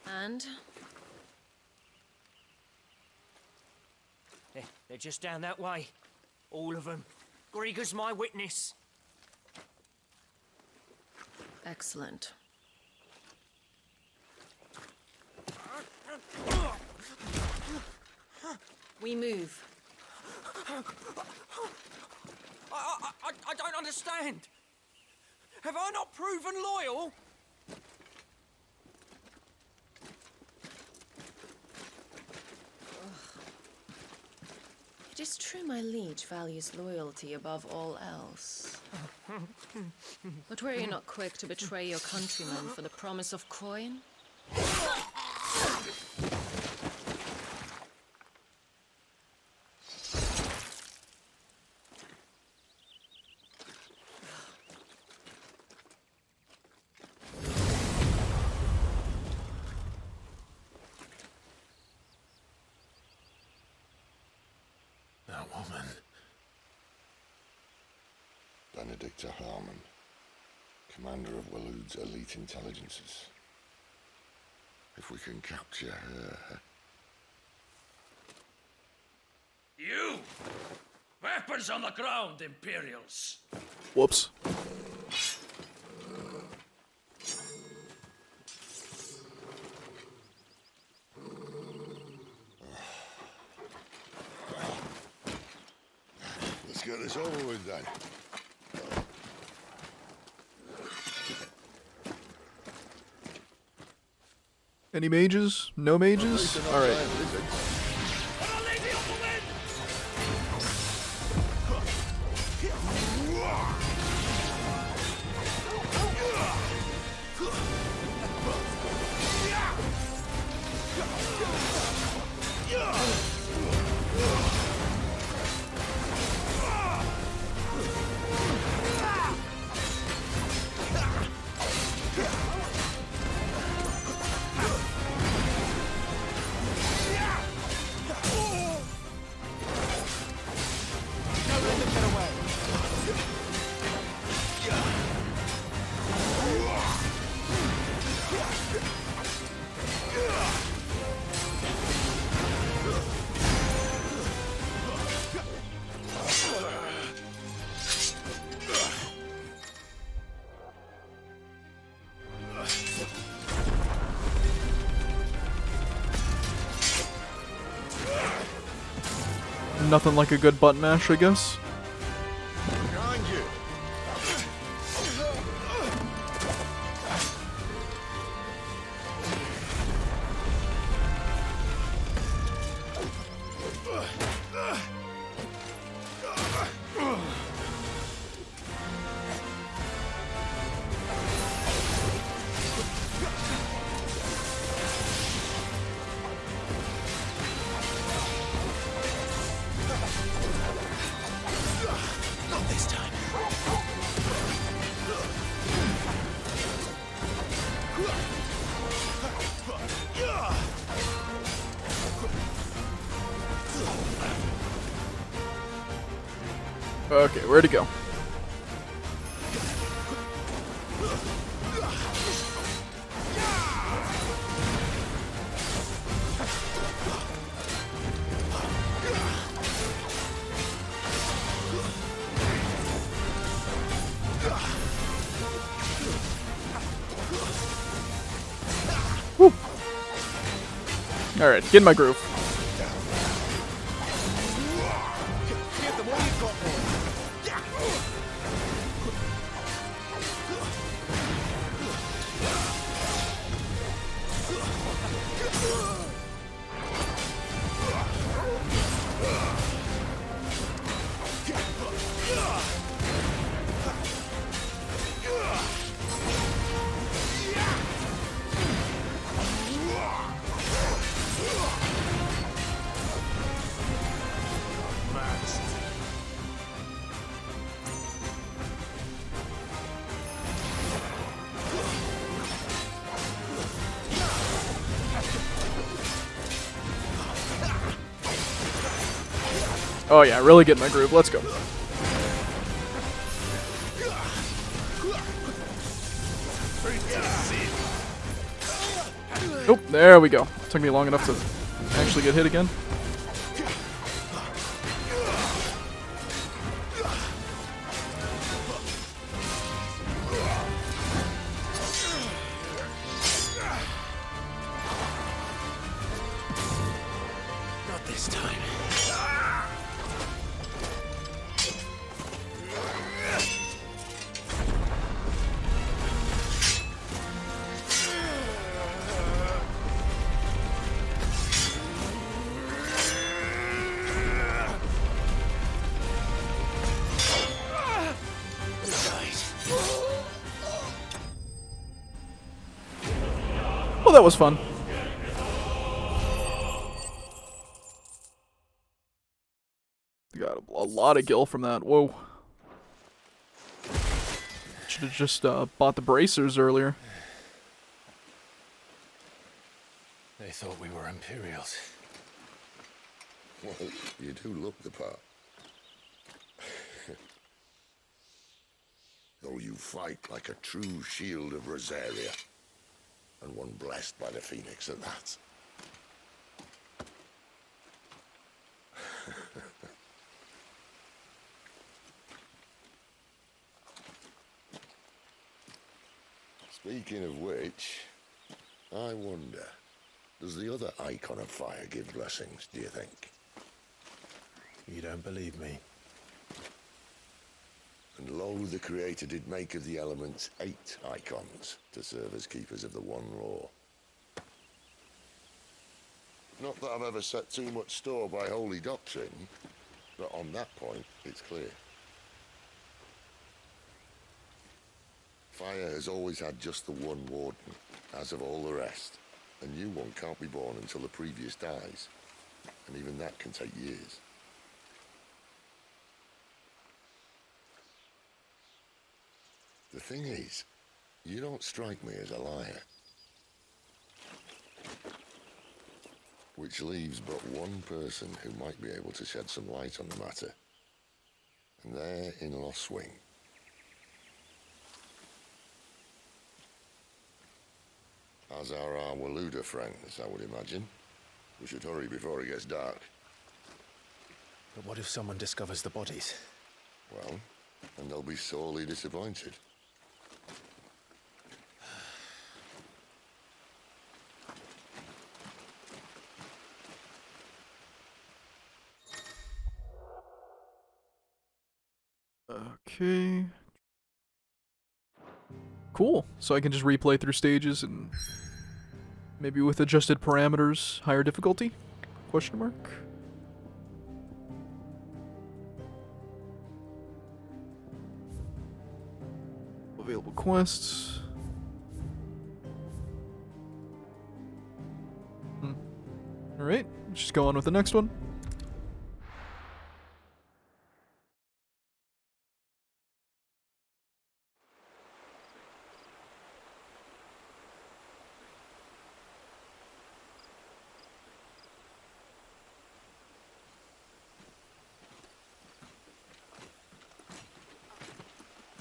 Speaker 6: And?
Speaker 5: They're just down that way. All of them. Grieger's my witness.
Speaker 6: Excellent. We move.
Speaker 5: I don't understand. Have I not proven loyal?
Speaker 6: It is true my liege values loyalty above all else. But were you not quick to betray your countrymen for the promise of coin?
Speaker 12: Harmon.
Speaker 2: Benedicta Harmon, commander of Waloed's elite intelligences. If we can capture her...
Speaker 17: You! Weapons on the ground, Imperials!
Speaker 1: Whoops.
Speaker 2: Let's get this over with then.
Speaker 1: Any mages? No mages? Alright. Nothing like a good button mash, I guess.
Speaker 2: Behind you.
Speaker 17: Not this time.
Speaker 1: Okay, where to go? Woo. All right, get in my groove. Oh yeah, really get in my groove. Let's go. Oh, there we go. Took me long enough to actually get hit again.
Speaker 17: Not this time.
Speaker 1: Well, that was fun. Got a lot of gil from that. Whoa. Should have just bought the bracers earlier.
Speaker 12: They thought we were Imperials.
Speaker 2: Well, you do look the part. you fight like a true shield of Rosaria. And one blessed by the Phoenix at that. Speaking of which, I wonder, does the other icon of fire give blessings, do you think?
Speaker 12: You don't believe me?
Speaker 2: And lo, the Creator did make of the elements 8 icons to serve as keepers of the one law. Not that I've ever set too much store by holy doctrine, but on that point, it's clear. Fire has always had just the one warden, as of all the rest. A new one can't be born until the previous dies, and even that can take years. The thing is, you don't strike me as a liar. Which leaves but one person who might be able to shed some light on the matter. And they're in Lost Swing. As are our Waluda friends, I would imagine. We should hurry before it gets dark.
Speaker 15: But what if someone discovers the bodies?
Speaker 2: Well, and they'll be sorely disappointed.
Speaker 1: Okay. Cool. So I can just replay through stages and maybe with adjusted parameters, higher difficulty? Question mark. Available quests. Alright, let's just go on with the next one.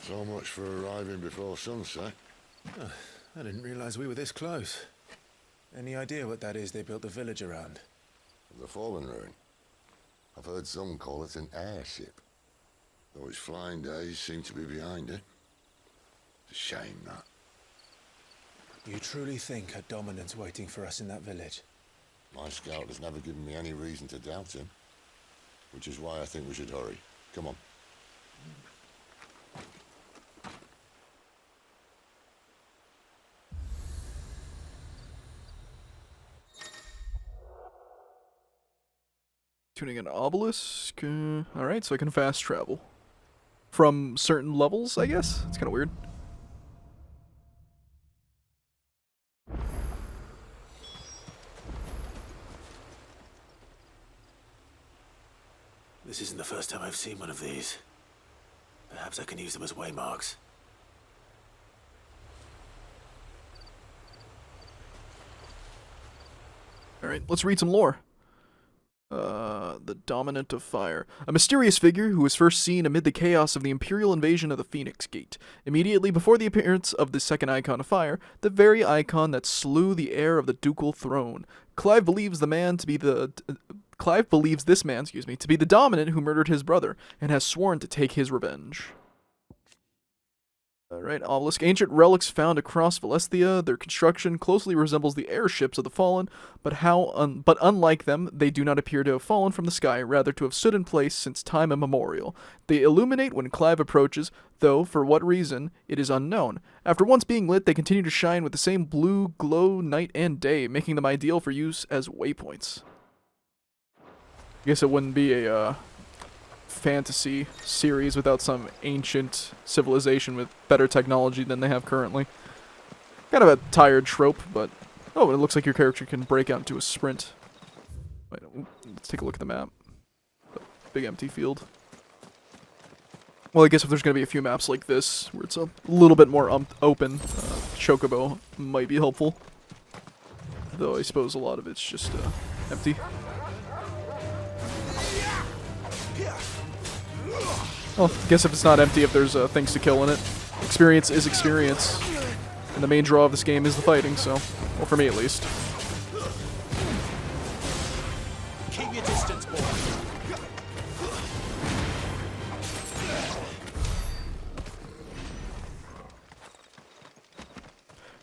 Speaker 2: So much for arriving before sunset.
Speaker 15: Oh, I didn't realize we were this close. Any idea what that is they built the village around?
Speaker 2: The fallen ruin. I've heard some call it an airship. Though its flying days seem to be behind it. It's a shame, that.
Speaker 15: You truly think a dominant's waiting for us in that village?
Speaker 2: My scout has never given me any reason to doubt him. Which is why I think we should hurry. Come on.
Speaker 1: Tuning an obelisk. Alright, so I can fast travel. From certain levels, I guess? It's kind of weird.
Speaker 15: This isn't the first time I've seen one of these. Perhaps I can use them as waymarks.
Speaker 1: Alright, let's read some lore. The Dominant of Fire. A mysterious figure who was first seen amid the chaos of the Imperial invasion of the Phoenix Gate. Immediately before the appearance of the second icon of fire, the very icon that slew the heir of the ducal throne. Clive believes this man, to be the dominant who murdered his brother, and has sworn to take his revenge. Alright, obelisk. Ancient relics found across Valestia. Their construction closely resembles the airships of the fallen, but unlike them, they do not appear to have fallen from the sky, rather to have stood in place since time immemorial. They illuminate when Clive approaches, though for what reason, it is unknown. After once being lit, they continue to shine with the same blue glow night and day, making them ideal for use as waypoints. I guess it wouldn't be a fantasy series without some ancient civilization with better technology than they have currently. Kind of a tired trope, but oh, it looks like your character can break out into a sprint. Wait, let's take a look at the map. Big empty field. Well, I guess if there's going to be a few maps like this, where it's a little bit more open, Chocobo might be helpful. Though I suppose a lot of it's just empty. Well, I guess if it's not empty, if there's things to kill in it. experience is experience. And the main draw of this game is the fighting, so... Well, for me at least.
Speaker 11: Keep your distance, boy.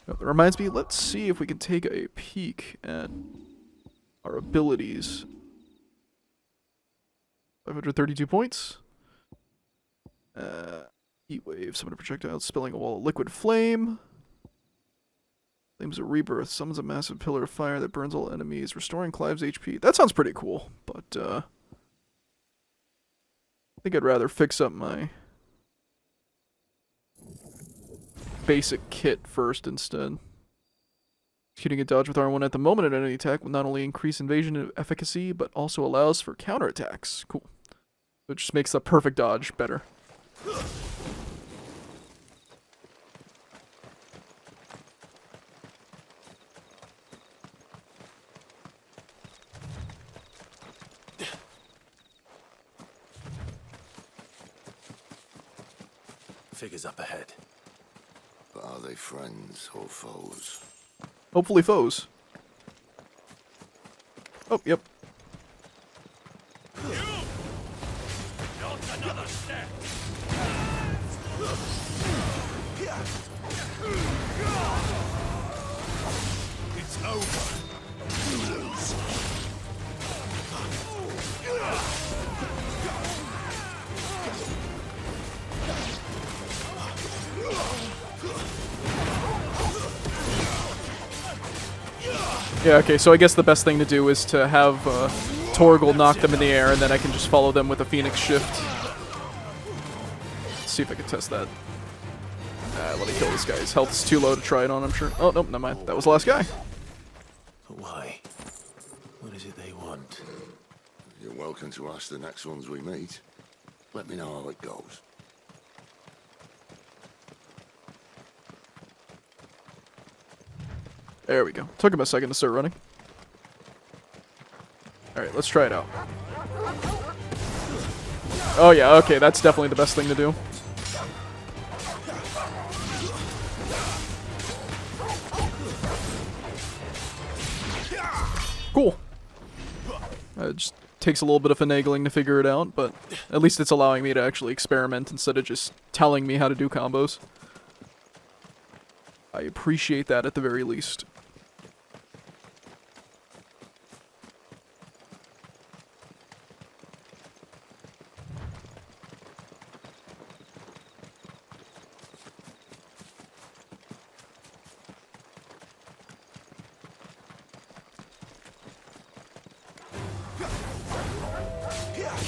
Speaker 1: That reminds me, let's see if we can take a peek at our abilities. 532 points. Heat wave, summon a projectile, spilling a wall of liquid flame. Flames of rebirth, summons a massive pillar of fire that burns all enemies, restoring Clive's HP. That sounds pretty cool, but I think I'd rather fix up my basic kit first instead. Executing a dodge with R1 at the moment at any attack will not only increase invasion efficacy, but also allows for counterattacks. Cool. So it just makes the perfect dodge better.
Speaker 12: Figures up ahead.
Speaker 2: But are they friends or foes?
Speaker 1: Hopefully foes. Oh, yep.
Speaker 11: Not another step. It's over. You lose.
Speaker 1: Yeah, okay, so I guess the best thing to do is to have Torgal knock them in the air, and then I can just follow them with a Phoenix Shift. Let's see if I can test that. Let me kill this guy. His health's too low to try it on, I'm sure. Oh, nope, never mind. That was the last guy.
Speaker 12: But why? What is it they want?
Speaker 2: You're welcome to ask the next ones we meet. Let me know how it goes.
Speaker 1: There we go. Took him a second to start running. Alright, let's try it out. Oh yeah, okay, that's definitely the best thing to do. Cool. It just takes a little bit of finagling to figure it out, but at least it's allowing me to actually experiment instead of just telling me how to do combos. I appreciate that at the very least.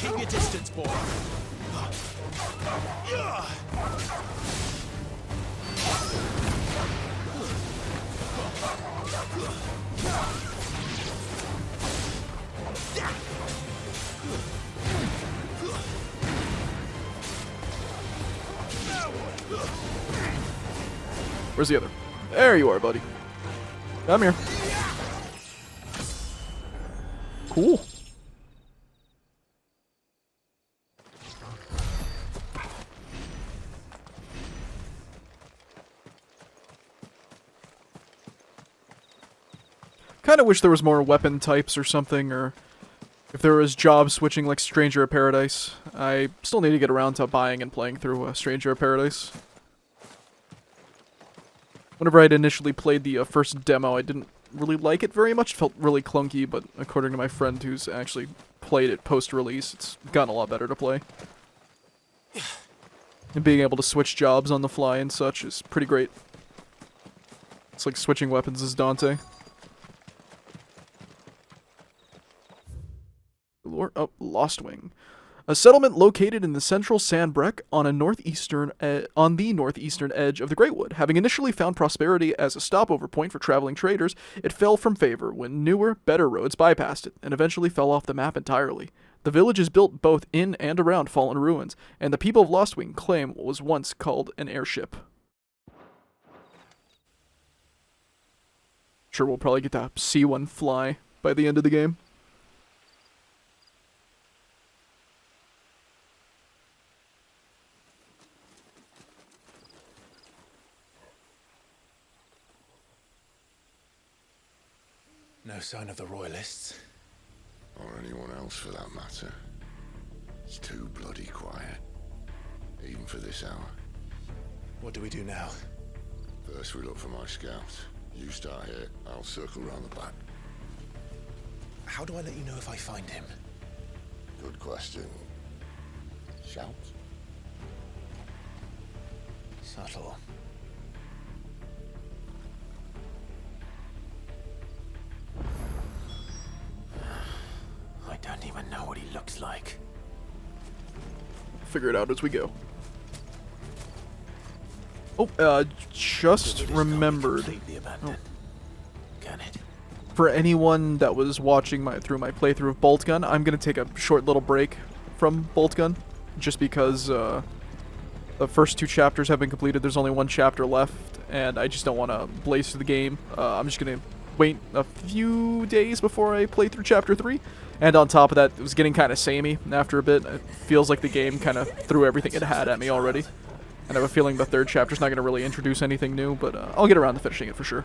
Speaker 11: Keep your distance, boy.
Speaker 1: Where's the other? There you are, buddy. Come here. Cool. Kind of wish there was more weapon types or something, or if there was job switching like Stranger of Paradise. I still need to get around to buying and playing through Stranger of Paradise. Whenever I'd initially played the first demo, I didn't really like it very much. It felt really clunky, but according to my friend who's actually played it post-release, it's gotten a lot better to play. And being able to switch jobs on the fly and such is pretty great. It's like switching weapons as Dante. Oh, Lost Wing. A settlement located in the central Sandbreck on the northeastern edge of the Great Wood. Having initially found prosperity as a stopover point for traveling traders, it fell from favor when newer, better roads bypassed it, and eventually fell off the map entirely. The village is built both in and around fallen ruins, and the people of Lost Wing claim what was once called an airship. Sure, we'll probably get to see one fly by the end of the game.
Speaker 12: No sign of the Royalists.
Speaker 2: Or anyone else for that matter. It's too bloody quiet. Even for this hour.
Speaker 12: What do we do now?
Speaker 2: First we look for my scouts. You start here, I'll circle round the back.
Speaker 12: How do I let you know if I find him?
Speaker 2: Good question. Shout?
Speaker 12: Subtle. I don't even know what he looks like.
Speaker 1: Figure it out as we go. Oh, just remembered. Oh.
Speaker 12: Can it?
Speaker 1: For anyone that was watching through my playthrough of Bolt Gun, I'm gonna take a short little break from Bolt Gun, just because the first 2 chapters have been completed. There's only 1 chapter left, and I just don't want to blaze through the game. I'm just gonna wait a few days before I play through chapter 3. And on top of that, it was getting kind of samey after a bit. It feels like the game kind of threw everything it had at me already. And I have a feeling the 3rd chapter's not going to really introduce anything new, but I'll get around to finishing it for sure.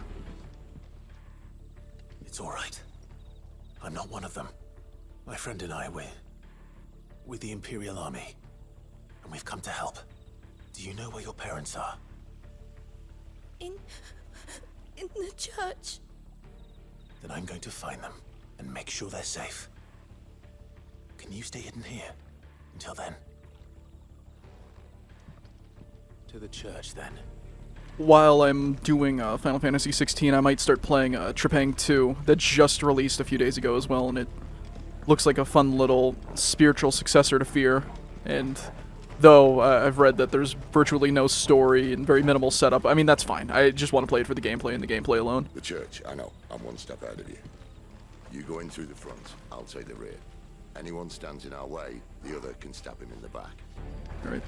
Speaker 12: It's all right. I'm not one of them. My friend and I, we're with the Imperial Army. And we've come to help. Do you know where your parents are?
Speaker 10: In the church.
Speaker 12: Then I'm going to find them and make sure they're safe. Can you stay hidden here until then? To the church, then.
Speaker 1: While I'm doing Final Fantasy XVI, I might start playing Trepang 2 that just released a few days ago as well, and it looks like a fun little spiritual successor to Fear. And though I've read that there's virtually no story and very minimal setup, I mean, that's fine. I just want to play it for the gameplay and the gameplay alone.
Speaker 2: The church, I know. I'm 1 step ahead of you. You go in through the front, I'll take the rear. Anyone stands in our way, the other can stab him in the back.
Speaker 1: Alright.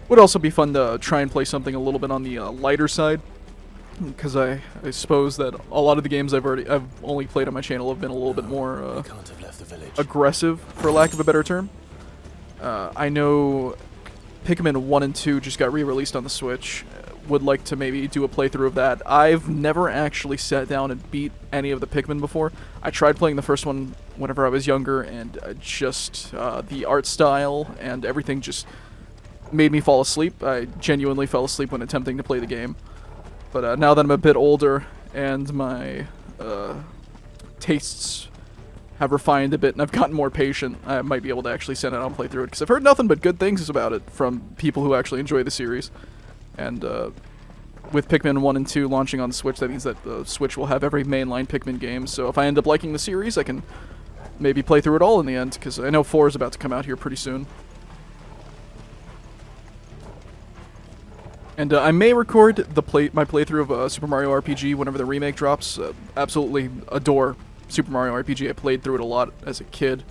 Speaker 1: Would also be fun to try and play something a little bit on the lighter side, because I suppose that a lot of the games I've only played on my channel have been a little bit more aggressive, for lack of a better term. I know Pikmin 1 and 2 just got re-released on the Switch. Would like to maybe do a playthrough of that. I've never actually sat down and beat any of the Pikmin before. I tried playing the first one whenever I was younger, and just the art style and everything just made me fall asleep. I genuinely fell asleep when attempting to play the game. But now that I'm a bit older and my tastes have refined a bit and I've gotten more patient, I might be able to actually sit down and play through it, because I've heard nothing but good things about it from people who actually enjoy the series. And with Pikmin 1 and 2 launching on the Switch, that means that the Switch will have every mainline Pikmin game, so if I end up liking the series, I can maybe play through it all in the end, because I know 4 is about to come out here pretty soon. And I may record my playthrough of Super Mario RPG whenever the remake drops. Absolutely adore Super Mario RPG. I played through it a lot as a kid.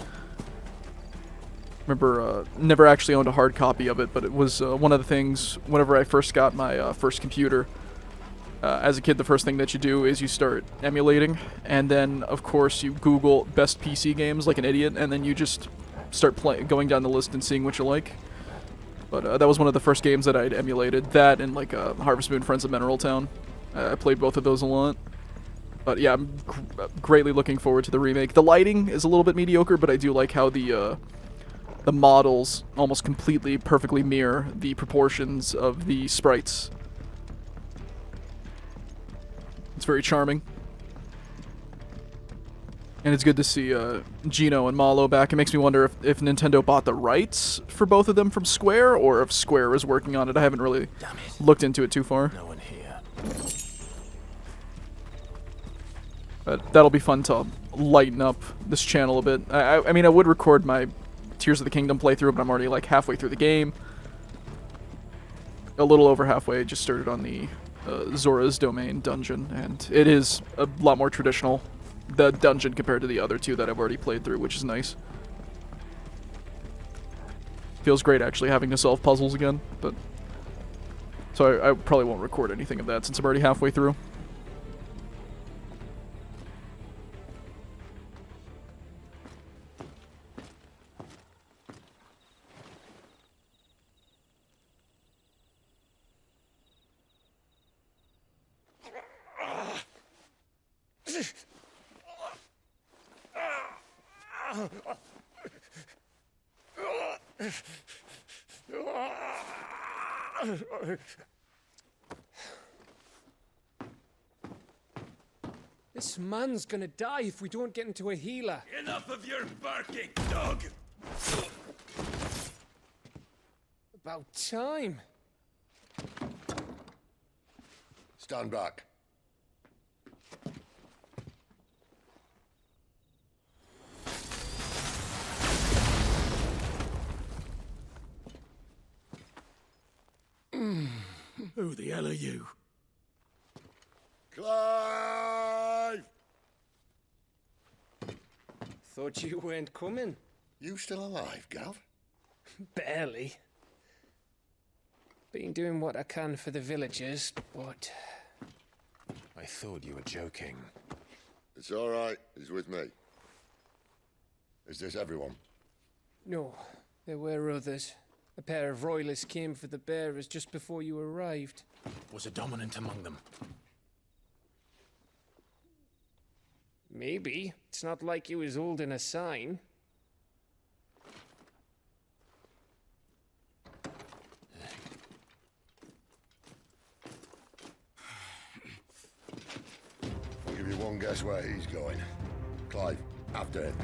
Speaker 1: Remember, never actually owned a hard copy of it, but it was one of the things whenever I first got my first computer. As a kid, the first thing that you do is you start emulating, and then, of course, you Google best PC games like an idiot, and then you just start going down the list and seeing what you like. But that was one of the first games that I'd emulated. That and like Harvest Moon Friends of Mineral Town. I played both of those a lot. But yeah, I'm greatly looking forward to the remake. The lighting is a little bit mediocre, but I do like how the models almost completely perfectly mirror the proportions of the sprites. It's very charming. And it's good to see Gino and Malo back. It makes me wonder if Nintendo bought the rights for both of them from Square, or if Square is working on it. I haven't really looked into it too far.
Speaker 12: No one here.
Speaker 1: But that'll be fun to lighten up this channel a bit. I mean, I would record my Tears of the Kingdom playthrough, but I'm already like halfway through the game. A little over halfway. Just started on the Zora's Domain dungeon, and it is a lot more traditional, the dungeon, compared to the other two that I've already played through, which is nice. Feels great actually having to solve puzzles again, but so I probably won't record anything of that since I'm already halfway through.
Speaker 19: This man's gonna die if we don't get into a healer.
Speaker 17: Enough of your barking, dog!
Speaker 19: About time.
Speaker 2: Stand back.
Speaker 11: Who the hell are you?
Speaker 2: Clive!
Speaker 19: Thought you weren't coming.
Speaker 2: You still alive, Gav?
Speaker 19: Barely. Been doing what I can for the villagers, but...
Speaker 15: I thought you were joking.
Speaker 2: It's all right. He's with me. Is this everyone?
Speaker 19: No, there were others. A pair of royalists came for the bearers just before you arrived.
Speaker 12: Was a dominant among them?
Speaker 19: Maybe. It's not like he was holding a sign.
Speaker 2: I'll give you one guess where he's going. Clive, after him.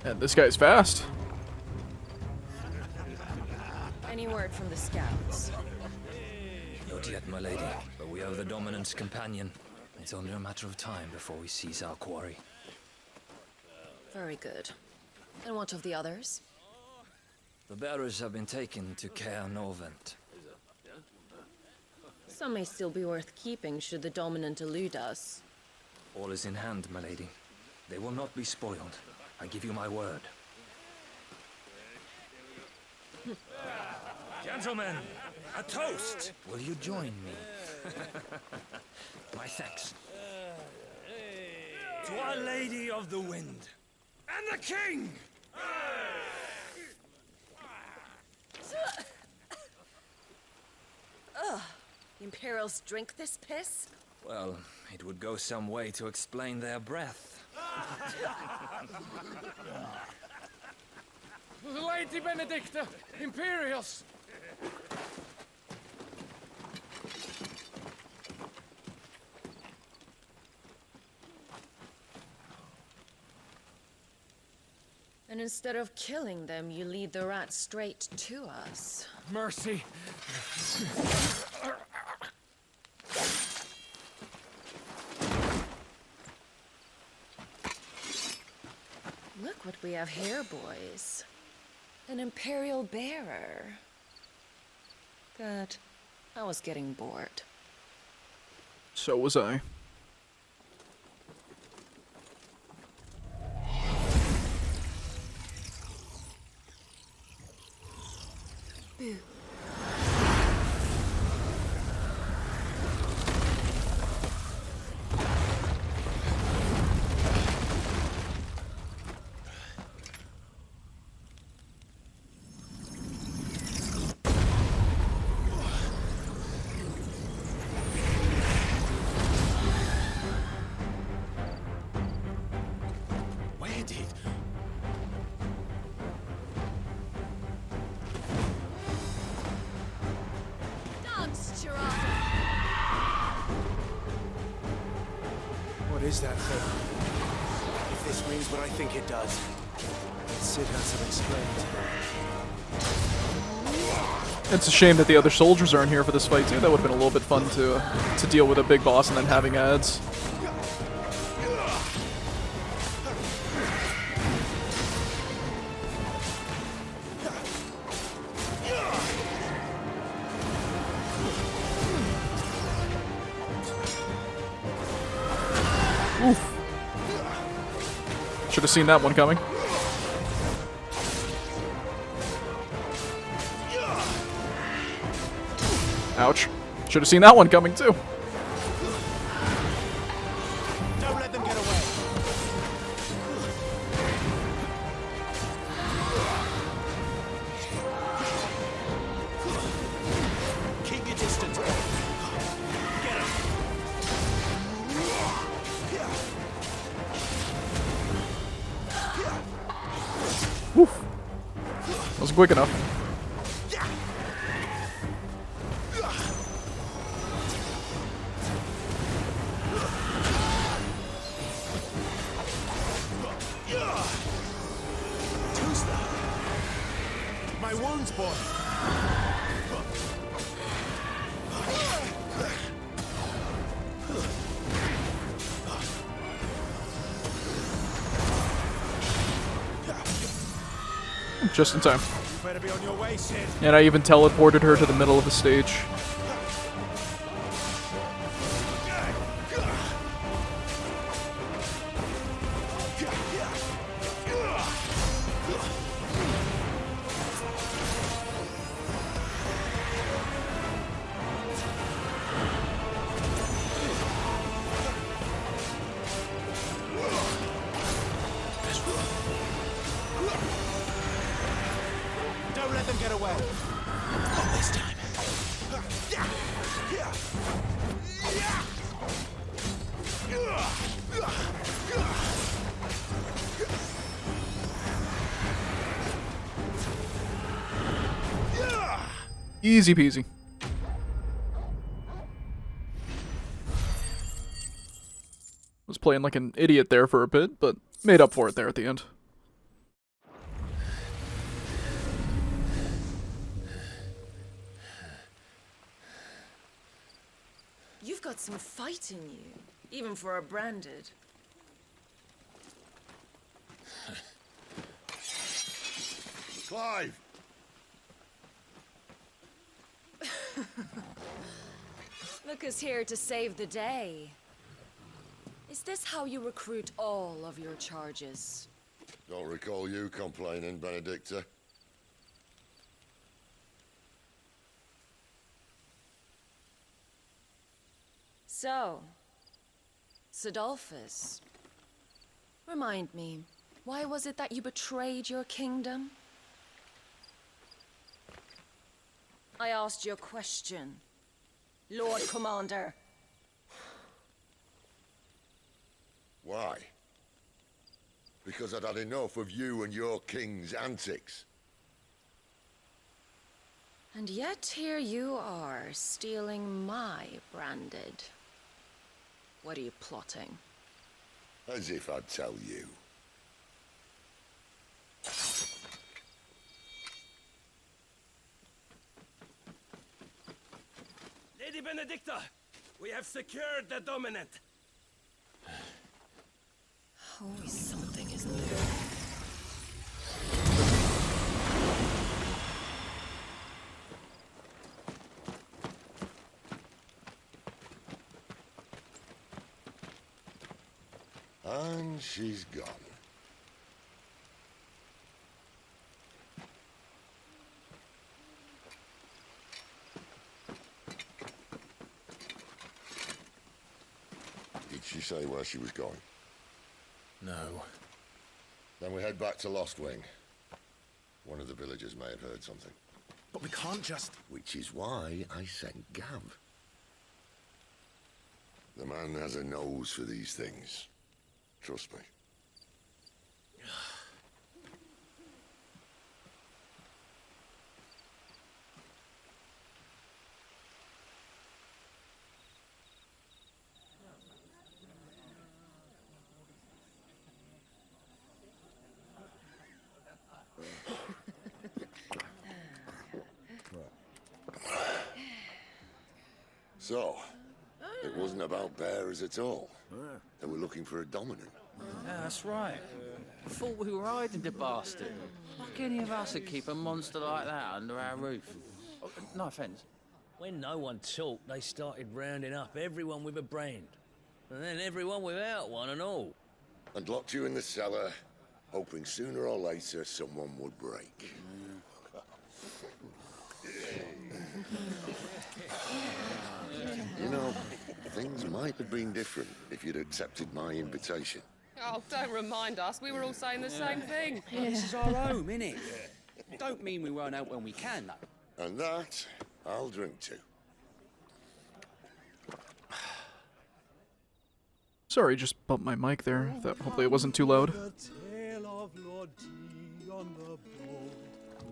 Speaker 1: And this guy's fast.
Speaker 6: Any word from the scouts?
Speaker 20: Not yet, my lady, but we have the dominant's companion. It's only a matter of time before we seize our quarry.
Speaker 6: Very good. And what of the others?
Speaker 20: The bearers have been taken to Caer Novent.
Speaker 6: Some may still be worth keeping should the dominant elude us.
Speaker 20: All is in hand, my lady. They will not be spoiled. I give you my word. Gentlemen, a toast! Will you join me? My thanks. To Our Lady of the Wind. And the King!
Speaker 6: Ugh. The Imperials drink this piss?
Speaker 20: Well, it would go some way to explain their breath.
Speaker 19: Lady Benedicta! Imperials!
Speaker 6: And instead of killing them, you lead the rats straight to us.
Speaker 19: Mercy!
Speaker 6: Look what we have here, boys. An Imperial bearer. Good. I was getting bored.
Speaker 1: So was I.
Speaker 6: Boo.
Speaker 16: What is that thing? If this means what I think it does, Sid has to explain to me.
Speaker 1: It's a shame that the other soldiers aren't here for this fight too. That would have been a little bit fun to deal with a big boss and then having ads. Oof. Should have seen that one coming. Ouch. Should have seen that one coming too.
Speaker 5: Don't let them get away. Keep your distance. Get him.
Speaker 1: Woof. Wasn't quick enough.
Speaker 5: My wounds, boy.
Speaker 1: Just in time.
Speaker 5: You better be on your way, Sid.
Speaker 1: And I even teleported her to the middle of the stage.
Speaker 5: Don't let them get away. Not this time.
Speaker 1: Easy peasy. Was playing like an idiot there for a bit, but made up for it there at the end.
Speaker 6: You've got some fight in you, even for a branded.
Speaker 2: Clive!
Speaker 6: Look who's here to save the day. Is this how you recruit all of your charges?
Speaker 2: Don't recall you complaining, Benedicta.
Speaker 6: So, Sidolphus, remind me, why was it that you betrayed your kingdom? I asked you a question, Lord Commander.
Speaker 2: Why? Because I'd had enough of you and your king's antics.
Speaker 6: And yet here you are, stealing my branded. What are you plotting?
Speaker 2: As if I'd tell you.
Speaker 21: Lady Benedicta, we have secured the dominant.
Speaker 6: Always something, isn't there?
Speaker 2: And she's gone. Did she say where she was going?
Speaker 12: No.
Speaker 2: Then we head back to Lost Wing. One of the villagers may have heard something.
Speaker 15: But we can't just...
Speaker 2: Which is why I sent Gav. The man has a nose for these things. Trust me. So, it wasn't about bearers at all. They were looking for a dominant.
Speaker 17: Yeah, that's right. I thought we were hiding the bastard. Like any of us would keep a monster like that under our roof. Oh, no offence.
Speaker 22: When no one talked, they started rounding up everyone with a brand. And then everyone without one and all.
Speaker 2: And locked you in the cellar, hoping sooner or later someone would break. Things might have been different if you'd accepted my invitation.
Speaker 13: Oh, don't remind us. We were all saying the same thing.
Speaker 14: This is our home, innit? Don't mean we won't out when we can, though.
Speaker 2: And that, I'll drink to.
Speaker 1: Sorry, just bumped my mic there. Hopefully it wasn't too loud.
Speaker 11: The tale of Lord Dion the Bold,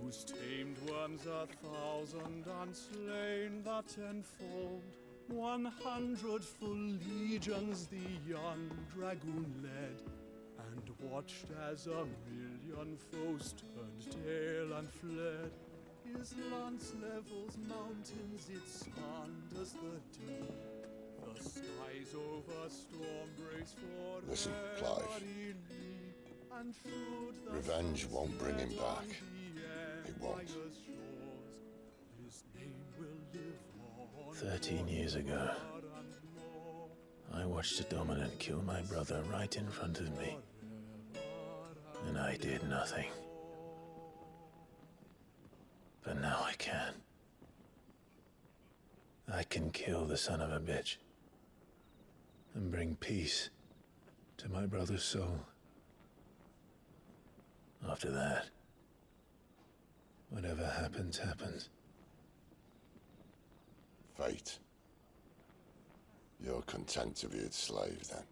Speaker 11: who's tamed worms 1,000 and slain the tenfold. 100 full legions the young dragoon led, and watched as 1,000,000 foes turned tail and fled. His lance levels mountains, it slanders the deep. The skies over storm breaks for
Speaker 2: Listen, Clive. Revenge won't bring him back. It won't.
Speaker 12: 13 years ago, I watched a dominant kill my brother right in front of me, and I did nothing. But now I can. I can kill the son of a bitch and bring peace to my brother's soul. After that, whatever happens, happens.
Speaker 2: Fate. You're content to be its slave, then?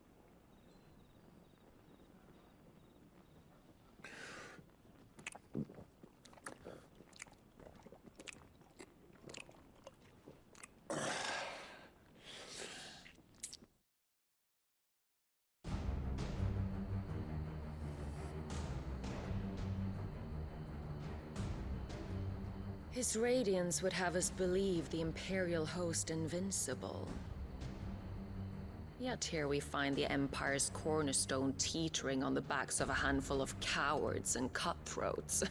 Speaker 4: His radiance would have us believe the Imperial host invincible. Yet here we find the Empire's cornerstone teetering on the backs of a handful of cowards and cutthroats.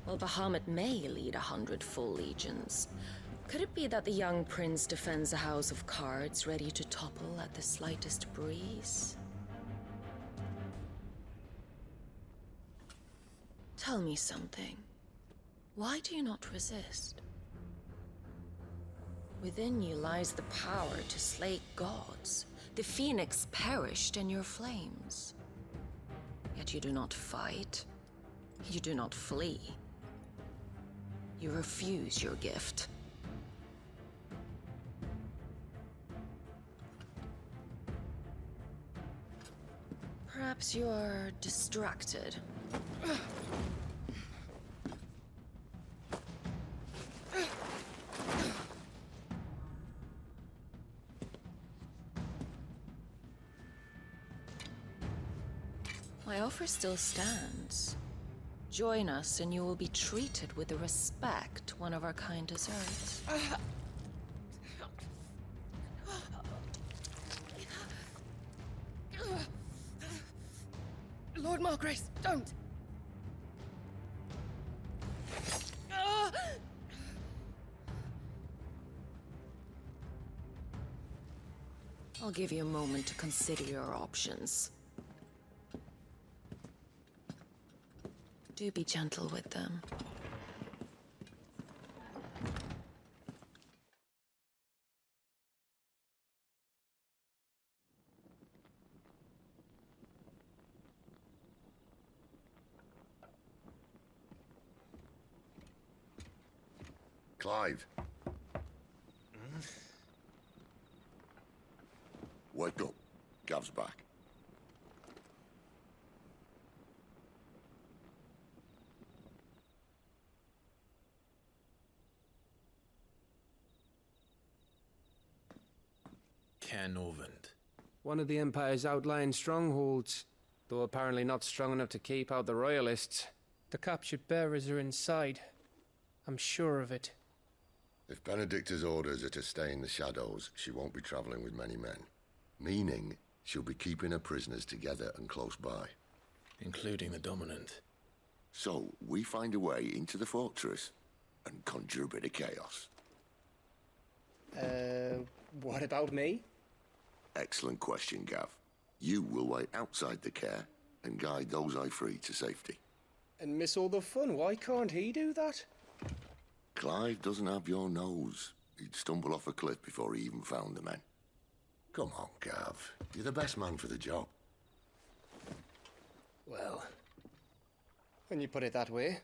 Speaker 4: Well, Bahamut may lead 100 full legions. Could it be that the young prince defends a house of cards ready to topple at the slightest breeze? Tell me something. Why do you not resist? Within you lies the power to slay gods. The phoenix perished in your flames. Yet you do not fight. You do not flee. You refuse your gift. Perhaps you are distracted. My offer still stands. Join us and you will be treated with the respect one of our kind deserves.
Speaker 13: Lord Margrace, don't!
Speaker 4: I'll give you a moment to consider your options. Do be gentle with them.
Speaker 2: Clive. Wake up. Gav's back.
Speaker 12: Canovant.
Speaker 19: One of the Empire's outlying strongholds, though apparently not strong enough to keep out the Royalists. The captured bearers are inside. I'm sure of it.
Speaker 2: If Benedicta's orders are to stay in the shadows, she won't be traveling with many men. Meaning, she'll be keeping her prisoners together and close by.
Speaker 12: Including the Dominant.
Speaker 2: So, we find a way into the fortress and conjure a bit of chaos.
Speaker 19: What about me?
Speaker 2: Excellent question, Gav. You will wait outside the care and guide those I free to safety.
Speaker 19: And miss all the fun. Why can't he do that?
Speaker 2: Clive doesn't have your nose. he'd stumble off a cliff before he even found the men. Come on, Gav. You're the best man for the job.
Speaker 19: Well, when you put it that way,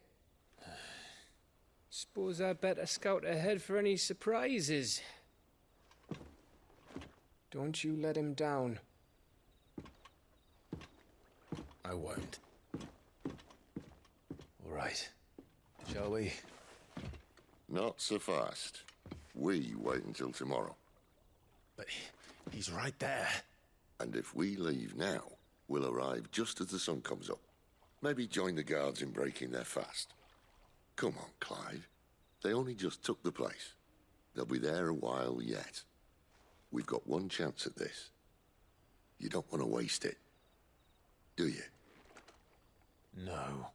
Speaker 19: suppose I better scout ahead for any surprises. Don't you let him down.
Speaker 15: I won't. All right. Shall we?
Speaker 2: Not so fast. We wait until tomorrow.
Speaker 15: But he's right there.
Speaker 2: And if we leave now, we'll arrive just as the sun comes up. Maybe join the guards in breaking their fast. Come on, Clive. They only just took the place. They'll be there a while yet. We've got one chance at this. You don't want to waste it, do you?
Speaker 15: No.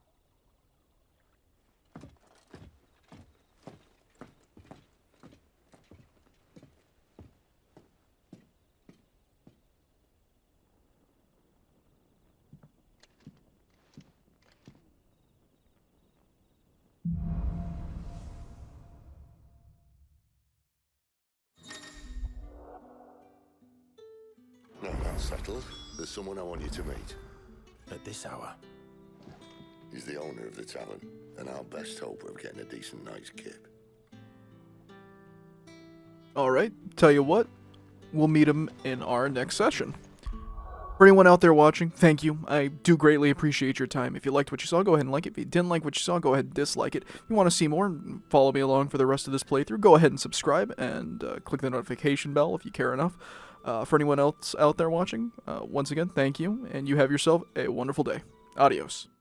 Speaker 2: Now that's settled. There's someone I want you to meet.
Speaker 15: At this hour?
Speaker 2: He's the owner of the tavern, and our best hope of getting a decent night's kip.
Speaker 1: Alright, tell you what, we'll meet him in our next session. For anyone out there watching, thank you. I do greatly appreciate your time. If you liked what you saw, go ahead and like it. If you didn't like what you saw, go ahead and dislike it. If you want to see more and follow me along for the rest of this playthrough, go ahead and subscribe and click the notification bell if you care enough. For anyone else out there watching, once again, thank you, and you have yourself a wonderful day. Adios.